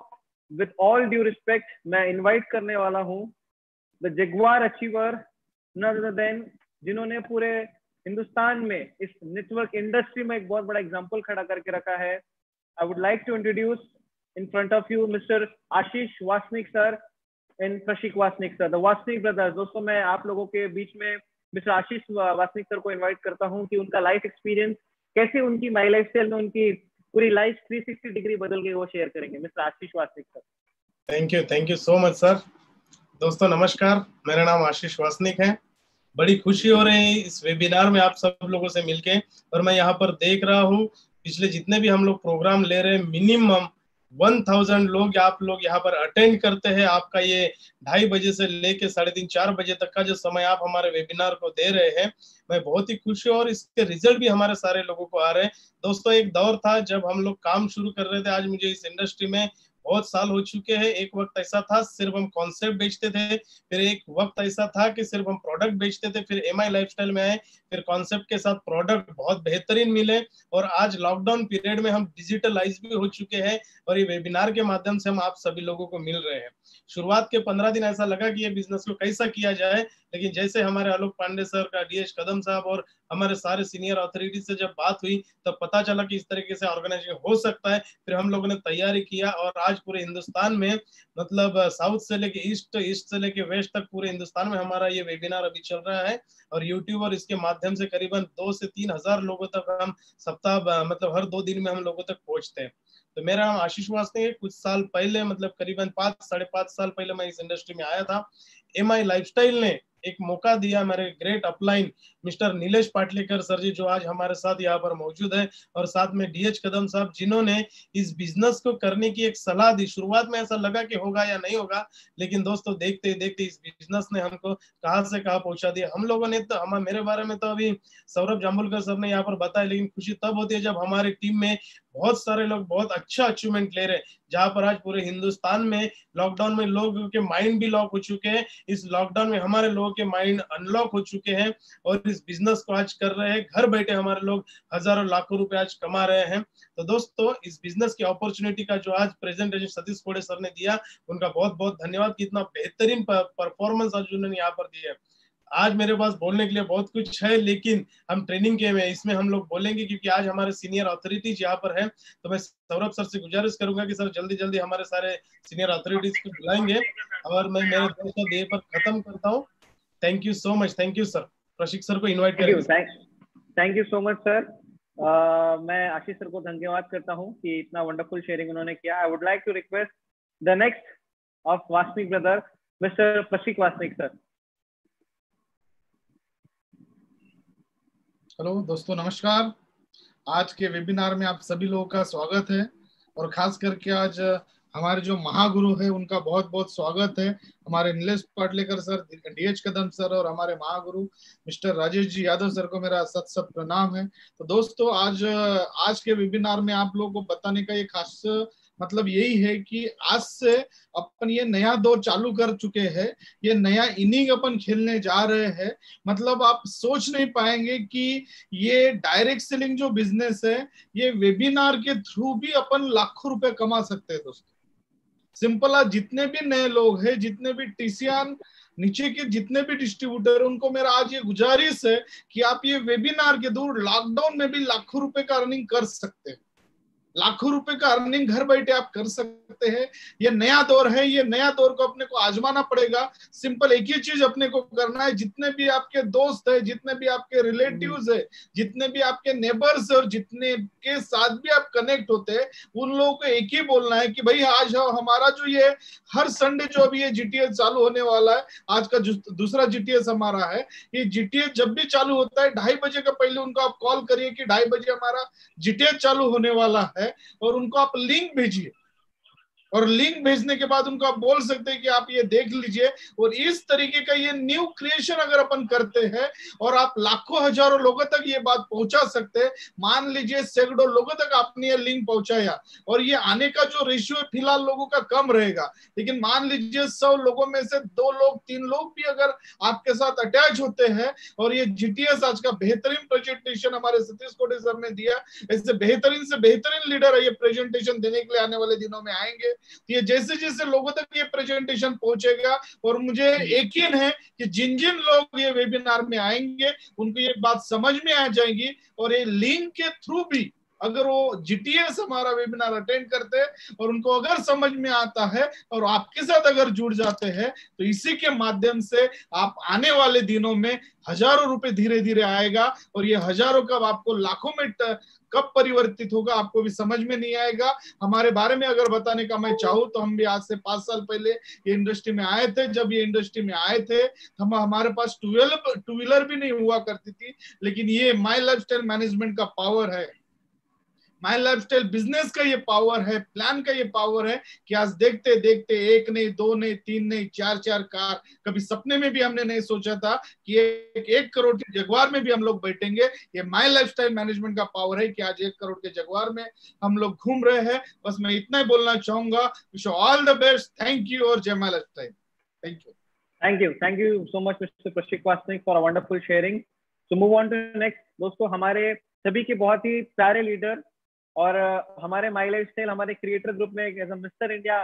विद ऑल ड्यू रिस्पेक्ट, मैं इनवाइट करने वाला हूँ the Jaguar achiever, not other than, जिन्होंने पूरे हिंदुस्तान में इस नेटवर्क इंडस्ट्री में एक बहुत बड़ा एग्जांपल खड़ा करके रखा है। I would like to introduce in front of you mister Ashish Wasnik sir and Prashik Wasnik sir, the Wasnik brothers. दोस्तों, मैं आप लोगों के बीच में मिस्टर आशीष वासनिक सर को इनवाइट करता हूं कि उनका लाइफ एक्सपीरियंस कैसे उनकी माई लाइफ स्टाइल में उनकी पूरी लाइफ 360 डिग्री बदल गई, वो शेयर करेंगे। Mister Ashish Wasnik sir. Thank you so much sir. दोस्तों नमस्कार, मेरा नाम आशीष वासनिक है। बड़ी खुशी हो रही है इस वेबिनार में आप सब लोगों से मिलके, और मैं यहाँ पर देख रहा हूँ पिछले जितने भी हम लोग प्रोग्राम ले रहे हैं, मिनिमम 1000 लोग आप लोग यहाँ पर अटेंड करते हैं। आपका ये 2:30 बजे से लेके 3:30-4 बजे तक का जो समय आप हमारे वेबिनार को दे रहे हैं, मैं बहुत ही खुश हूँ, और इसके रिजल्ट भी हमारे सारे लोगों को आ रहे हैं। दोस्तों, एक दौर था जब हम लोग काम शुरू कर रहे थे, आज मुझे इस इंडस्ट्री में बहुत साल हो चुके हैं। एक वक्त ऐसा था सिर्फ हम कॉन्सेप्ट बेचते थे, फिर एक वक्त ऐसा था कि सिर्फ हम प्रोडक्ट बेचते थे, फिर MI लाइफस्टाइल में आए, फिर कॉन्सेप्ट के साथ प्रोडक्ट बहुत बेहतरीन मिले, और आज लॉकडाउन पीरियड में हम डिजिटलाइज भी हो चुके हैं, और ये वेबिनार के माध्यम से हम आप सभी लोगों को मिल रहे हैं। शुरुआत के 15 दिन ऐसा लगा कि ये बिजनेस को कैसा किया जाए, लेकिन जैसे हमारे आलोक पांडे सर का, DH कदम साहब और हमारे सारे सीनियर अथॉरिटी से जब बात हुई तब पता चला कि इस तरीके से ऑर्गेनाइजेशन हो सकता है। फिर हम लोगों ने तैयारी किया, और आज पूरे हिंदुस्तान में, मतलब साउथ से लेके ईस्ट, ईस्ट से लेके वेस्ट तक पूरे हिंदुस्तान में हमारा ये वेबिनार अभी चल रहा है, और यूट्यूब और इसके माध्यम से करीबन 2 से 3 हजार लोगों तक हम सप्ताह, मतलब हर 2 दिन में हम लोगों तक पहुंचते हैं। तो मेरा नाम आशीष वासनिक है। कुछ साल पहले, मतलब करीबन 5-5.5 साल पहले मैं इस इंडस्ट्री में आया था। MI लाइफस्टाइल ने एक मौका दिया, मेरे great upline mister Nilesh Patlekar sir ji, जो आज हमारे साथ यहाँ पर मौजूद है, और साथ में DH कदम साहब, जिन्होंने इस बिजनेस को करने की एक सलाह दी। शुरुआत में ऐसा लगा कि होगा या नहीं होगा, लेकिन दोस्तों देखते देखते इस बिजनेस ने हमको कहां से कहां पहुंचा दिया। हम लोगों ने तो, मेरे बारे में तो अभी सौरभ जाम्बुलकर सर ने यहाँ पर बताया, लेकिन खुशी तब होती है जब हमारी टीम में बहुत सारे लोग बहुत अच्छा अचीवमेंट ले रहे हैं, जहां पर आज पूरे हिंदुस्तान में लॉकडाउन में लोगों के माइंड भी लॉक हो चुके हैं। इस लॉकडाउन में हमारे लोगों के माइंड अनलॉक हो चुके हैं और इस बिजनेस को आज कर रहे हैं। घर बैठे हमारे लोग हजारों लाखों रुपए आज कमा रहे हैं। तो दोस्तों, इस बिजनेस की अपॉर्चुनिटी का जो आज प्रेजेंटेशन सतीश कोड़े सर ने दिया, उनका बहुत बहुत धन्यवाद। कितना बेहतरीन परफॉर्मेंस आज उन्होंने यहाँ पर दिया है। आज मेरे पास बोलने के लिए बहुत कुछ है, लेकिन हम ट्रेनिंग के में इसमें हम लोग बोलेंगे, क्योंकि आज हमारे सीनियर अथॉरिटीज यहाँ पर है। तो मैं सौरभ सर से गुजारिश करूंगा कि सर जल्दी जल्दी हमारे सारे सीनियर अथॉरिटीज को बुलाएंगे और मैं मेरे 2 शब्द यहीं पर खत्म करता हूँ। Thank you so much. Thank you sir. Prashik sir को इन्वाइट करेंगे। Thank you so much sir. मैं आशीष सर को धन्यवाद करता हूँ कि इतना वंडरफुल शेयरिंग उन्होंने किया। I would like to request the next of Wasnik brother, mister Prashik Wasnik sir. Hello दोस्तों, नमस्कार। आज के वेबिनार में आप सभी लोगों का स्वागत है और खास करके आज हमारे जो महागुरु है उनका बहुत बहुत स्वागत है। हमारे नीलेश पाटलेकर सर, डीएच कदम सर और हमारे महागुरु मिस्टर राजेश जी यादव सर को मेरा सत सत प्रणाम है। तो दोस्तों, आज के वेबिनार में आप लोगों को बताने का ये खास मतलब यही है कि आज से अपन ये नया दौर चालू कर चुके हैं, ये नया इनिंग अपन खेलने जा रहे हैं। मतलब आप सोच नहीं पाएंगे कि ये डायरेक्ट सेलिंग जो बिजनेस है, ये वेबिनार के थ्रू भी अपन लाखों रुपए कमा सकते हैं। दोस्तों सिंपल, आज जितने भी नए लोग हैं, जितने भी टीसीआन नीचे के जितने भी डिस्ट्रीब्यूटर है, उनको मेरा आज ये गुजारिश है कि आप ये वेबिनार के दूर लॉकडाउन में भी लाखों रुपए का अर्निंग कर सकते हैं। लाखों रुपए का अर्निंग घर बैठे आप कर सकते हैं। ये नया दौर है, ये नया दौर को अपने को आजमाना पड़ेगा। सिंपल एक ही चीज अपने को करना है, जितने भी आपके दोस्त है, जितने भी आपके रिलेटिव्स है, जितने भी आपके नेबर्स और जितने के साथ भी आप कनेक्ट होते हैं, उन लोगों को एक ही बोलना है कि भाई आज हमारा जो ये हर संडे जो अभी ये जीटीएस चालू होने वाला है, आज का दूसरा जीटीएस हमारा है, ये जीटीएस जब भी चालू होता है 2:30 बजे का पहले उनको आप कॉल करिए कि 2:30 बजे हमारा जीटीएस चालू होने वाला है, और उनको आप लिंक भेजिए। और लिंक भेजने के बाद उनको आप बोल सकते हैं कि आप ये देख लीजिए। और इस तरीके का ये न्यू क्रिएशन अगर अपन करते हैं और आप लाखों हजारों लोगों तक ये बात पहुंचा सकते हैं, मान लीजिए सैकड़ों लोगों तक आपने ये लिंक पहुंचाया और ये आने का जो रेशियो फिलहाल लोगों का कम रहेगा, लेकिन मान लीजिए 100 लोगों में से 2 लोग 3 लोग भी अगर आपके साथ अटैच होते हैं और ये जीटीएस आज का बेहतरीन प्रेजेंटेशन हमारे सतीश कोड़े सर ने दिया, ऐसे बेहतरीन से बेहतरीन लीडर ये प्रेजेंटेशन देने के लिए आने वाले दिनों में आएंगे। ये जैसे जैसे लोगों तक ये प्रेजेंटेशन पहुंचेगा, और मुझे यकीन है कि जिन जिन लोग ये वेबिनार में आएंगे उनको ये बात समझ में आ जाएगी, और ये लिंक के थ्रू भी अगर वो जीटीएस हमारा वेबिनार अटेंड करते हैं और उनको अगर समझ में आता है और आपके साथ अगर जुड़ जाते हैं, तो इसी के माध्यम से आप आने वाले दिनों में हजारों रुपए धीरे धीरे आएगा, और ये हजारों कब आपको लाखों में कब परिवर्तित होगा आपको भी समझ में नहीं आएगा। हमारे बारे में अगर बताने का मैं चाहूँ तो हम भी आज से 5 साल पहले ये इंडस्ट्री में आए थे। जब ये इंडस्ट्री में आए थे हमारे पास टू व्हीलर भी नहीं हुआ करती थी, लेकिन ये माई लाइफस्टाइल मैनेजमेंट का पावर है, माई लाइफस्टाइल बिजनेस का ये पावर है, प्लान का ये पावर है कि आज देखते देखते 1 नहीं 2 नहीं 3 नहीं 4 कार, कभी सपने में भी हमने नहीं सोचा था कि 1 करोड़ के जगवार में भी हम लोग बैठेंगे। ये माई लाइफस्टाइल मैनेजमेंट का पावर है कि आज 1 करोड़ के जगवार में हम लोग घूम रहे हैं। बस मैं इतना ही बोलना चाहूंगा। Wish all the best. Thank you और जय my lifestyle. Thank you so much mister Prashik Vasnik for a wonderful sharing. So move on to next. दोस्तों, हमारे सभी के बहुत ही प्यारे लीडर और हमारे माई लाइफस्टाइल हमारे क्रिएटर ग्रुप में एज अ मिस्टर इंडिया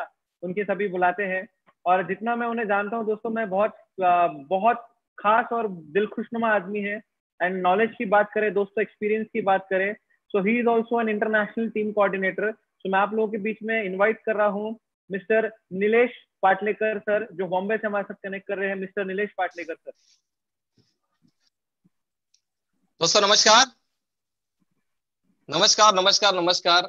उनके सभी बुलाते हैं, और जितना मैं उन्हें जानता हूं दोस्तों, मैं बहुत खास और दिल खुशनुमा आदमी है। एंड नॉलेज की बात करें दोस्तों, एक्सपीरियंस की बात करें, so he is also an international team coordinator. So मैं आप लोगों के बीच में इन्वाइट कर रहा हूँ मिस्टर नीलेश पाटलेकर सर, जो बॉम्बे से हमारे साथ कनेक्ट कर रहे हैं। Mister Nilesh Patlekar sir. दोस्तों नमस्कार नमस्कार नमस्कार नमस्कार।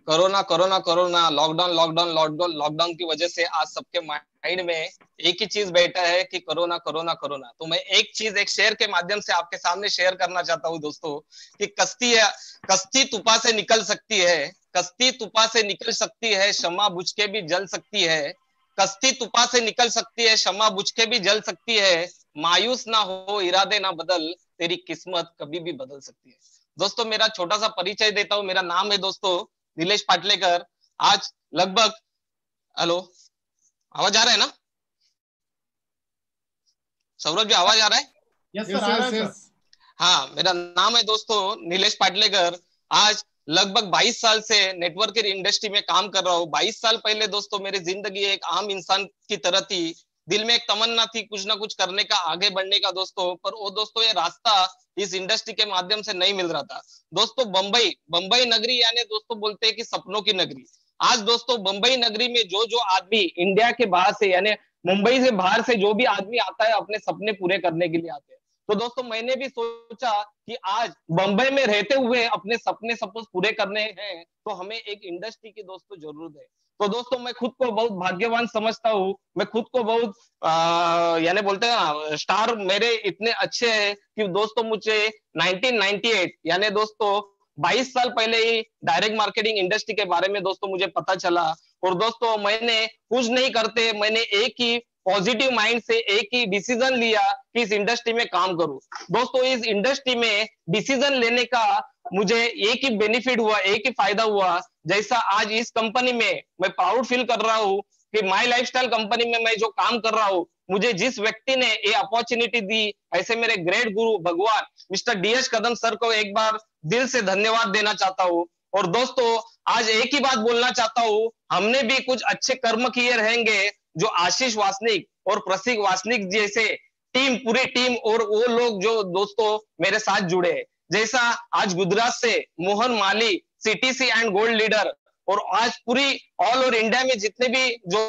Corona corona corona, lockdown lockdown lockdown lockdown की वजह से आज सबके माइंड में एक ही चीज बैठा है कि कोरोना कोरोना कोरोना। तो मैं एक चीज एक शेयर के माध्यम से आपके सामने शेयर करना चाहता हूं दोस्तों, कि कश्ती तुपा से निकल सकती है, कश्ती तुपा से निकल सकती है, क्षमा बुझ के भी जल सकती है। कश्ती तुपा से निकल सकती है, क्षमा बुझ के भी जल सकती है। मायूस ना हो, इरादे ना बदल, तेरी किस्मत कभी भी बदल सकती है। दोस्तों मेरा छोटा सा परिचय देता हूँ। मेरा नाम है दोस्तों नीलेश पाटलेकर आज लगभग, हेलो आवाज आ रहा है ना सौरभ जी, आवाज आ रहा है? Yes sir. हाँ, मेरा नाम है दोस्तों नीलेश पाटलेकर। आज लगभग 22 साल से नेटवर्क इंडस्ट्री में काम कर रहा हूँ। 22 साल पहले दोस्तों मेरी जिंदगी एक आम इंसान की तरह थी। दिल में एक तमन्ना थी कुछ ना कुछ करने का, आगे बढ़ने का दोस्तों, पर वो दोस्तों ये रास्ता इस इंडस्ट्री के माध्यम से नहीं मिल रहा था दोस्तों। बंबई नगरी यानी दोस्तों बोलते हैं कि सपनों की नगरी। आज दोस्तों बंबई नगरी में जो आदमी इंडिया के बाहर से यानी मुंबई से बाहर से जो भी आदमी आता है अपने सपने पूरे करने के लिए आते हैं। तो दोस्तों मैंने भी सोचा कि आज बंबई में रहते हुए अपने सपने सपोज पूरे करने हैं तो हमें एक इंडस्ट्री की दोस्तों जरूरत है। तो दोस्तों मैं खुद को बहुत भाग्यवान समझता हूँ, मैं खुद को बहुत यानी बोलते हैं ना स्टार मेरे इतने अच्छे हैं कि दोस्तों मुझे 1998 यानी दोस्तों 22 साल पहले ही डायरेक्ट मार्केटिंग इंडस्ट्री के बारे में दोस्तों मुझे पता चला। और दोस्तों मैंने कुछ नहीं करते, मैंने एक ही पॉजिटिव माइंड से एक ही डिसीजन लिया कि इस इंडस्ट्री में काम करूं। दोस्तों इस इंडस्ट्री में डिसीजन लेने का मुझे एक ही बेनिफिट हुआ, एक ही फायदा हुआ। जैसा आज इस कंपनी में मैं प्राउड फील कर रहा हूं कि माई लाइफस्टाइल कंपनी में मैं जो काम कर रहा हूं, मुझे जिस व्यक्ति ने ये अपॉर्चुनिटी दी, ऐसे मेरे ग्रेट गुरु भगवान मिस्टर DS कदम सर को एक बार दिल से धन्यवाद देना चाहता हूं। और दोस्तों आज एक ही बात बोलना चाहता हूं, हमने भी कुछ अच्छे कर्म किए रहेंगे जो आशीष वासनिक और प्रसिक वासनिक जैसे टीम, पूरी टीम और वो लोग जो दोस्तों मेरे साथ जुड़े, जैसा आज गुजरात से मोहन माली CTC एंड गोल्ड लीडर, और आज पूरी ऑल ओवर इंडिया में जितने भी जो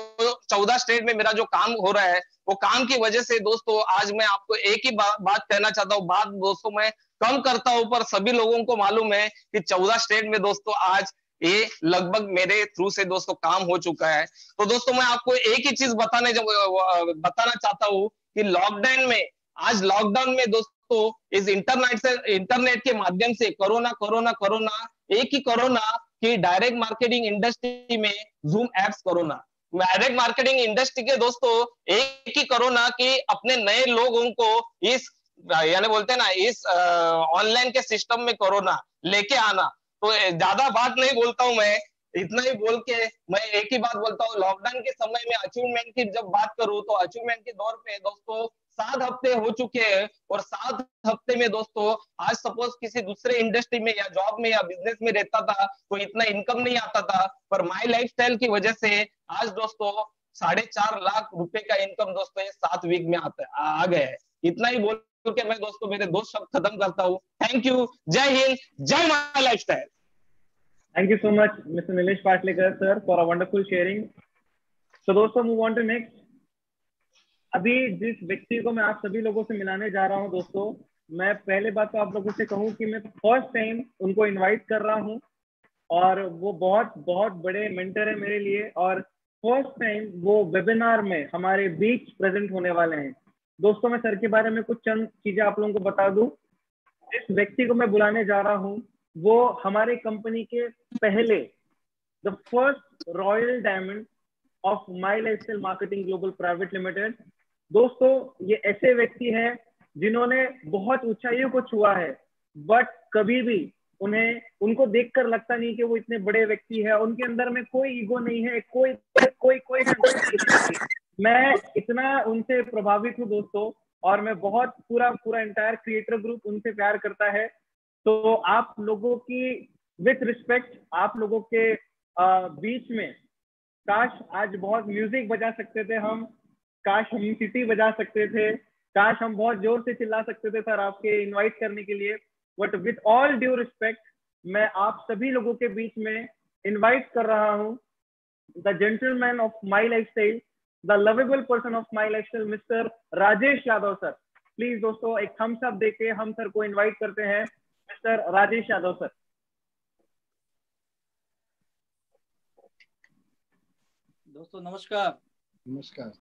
14 स्टेट में मेरा जो काम हो रहा है, वो काम की वजह से दोस्तों आज मैं आपको एक ही बात कहना चाहता हूँ। बात दोस्तों मैं कम करता हूँ पर सभी लोगों को मालूम है कि 14 स्टेट में दोस्तों आज ये लगभग मेरे थ्रू से दोस्तों काम हो चुका है। तो दोस्तों मैं आपको एक ही चीज बताना चाहता हूँ कि लॉकडाउन में दोस्तों इस इंटरनेट के माध्यम से कोरोना एक ही कोरोना कि डायरेक्ट मार्केटिंग इंडस्ट्री में zoom apps corona, direct marketing industry के दोस्तों एक ही कोरोना कि अपने नए लोगों को इस यानी बोलते हैं ना इस ऑनलाइन के सिस्टम में कोरोना लेके आना। तो ज्यादा बात नहीं बोलता हूं मैं, इतना ही बोल के मैं एक ही बात बोलता हूँ। लॉकडाउन के समय में अचीवमेंट की जब बात करूं तो अचीवमेंट के दौर पे दोस्तों 7 हफ्ते हो चुके हैं, और 7 हफ्ते में दोस्तों आज सपोज किसी दूसरे इंडस्ट्री में या जॉब में या बिजनेस में रहता था तो इतना इनकम नहीं आता था, पर माई लाइफस्टाइल की वजह से आज दोस्तों 4.5 लाख रुपए का इनकम दोस्तों 7 वीक में आ गए है। इतना ही बोल के मैं दोस्तों मेरे 2 शब्द खत्म करता हूँ। थैंक यू, जय हिंद, जय my lifestyle. Thank you so much, Mr. Nilesh Patlekar, sir, for a wonderful sharing. So, दोस्तों move on to next. अभी जिस व्यक्ति को मैं आप सभी लोगों से मिलाने जा रहा हूं दोस्तों, मैं पहले बात तो आप लोगों से कहूं कि मैं फर्स्ट टाइम उनको इनवाइट कर रहा हूं, और वो बहुत बहुत बड़े मेंटर है मेरे लिए, और फर्स्ट टाइम वो वेबिनार में हमारे बीच प्रेजेंट होने वाले हैं। दोस्तों मैं सर के बारे में कुछ चंद चीजें आप लोगों को बता दूं। जिस व्यक्ति को मैं बुलाने जा रहा हूं वो हमारे कंपनी के पहले the first royal diamond of my lifestyle marketing global private limited. दोस्तों ये ऐसे व्यक्ति हैं जिन्होंने बहुत ऊंचाइयों को छुआ है, बट कभी भी उनको देखकर लगता नहीं कि वो इतने बड़े व्यक्ति है। उनके अंदर में कोई ईगो नहीं है, कोई मैं इतना उनसे प्रभावित हूँ दोस्तों, और मैं बहुत पूरा एंटायर क्रिएटर ग्रुप उनसे प्यार करता है। तो आप लोगों की विथ रिस्पेक्ट, आप लोगों के बीच में काश आज बहुत म्यूजिक बजा सकते थे हम, काश हम सिटी बजा सकते थे, काश हम बहुत जोर से चिल्ला सकते थे सर आपके इनवाइट करने के लिए। But with all due respect मैं आप सभी लोगों के बीच में इनवाइट कर रहा हूं the gentleman of my lifestyle, the lovable person of my lifestyle, mister Rajesh Yadav sir. Please दोस्तों एक थम्स अप देके हम सर को इनवाइट करते हैं, मिस्टर राजेश यादव सर। दोस्तों नमस्कार। नमस्कार।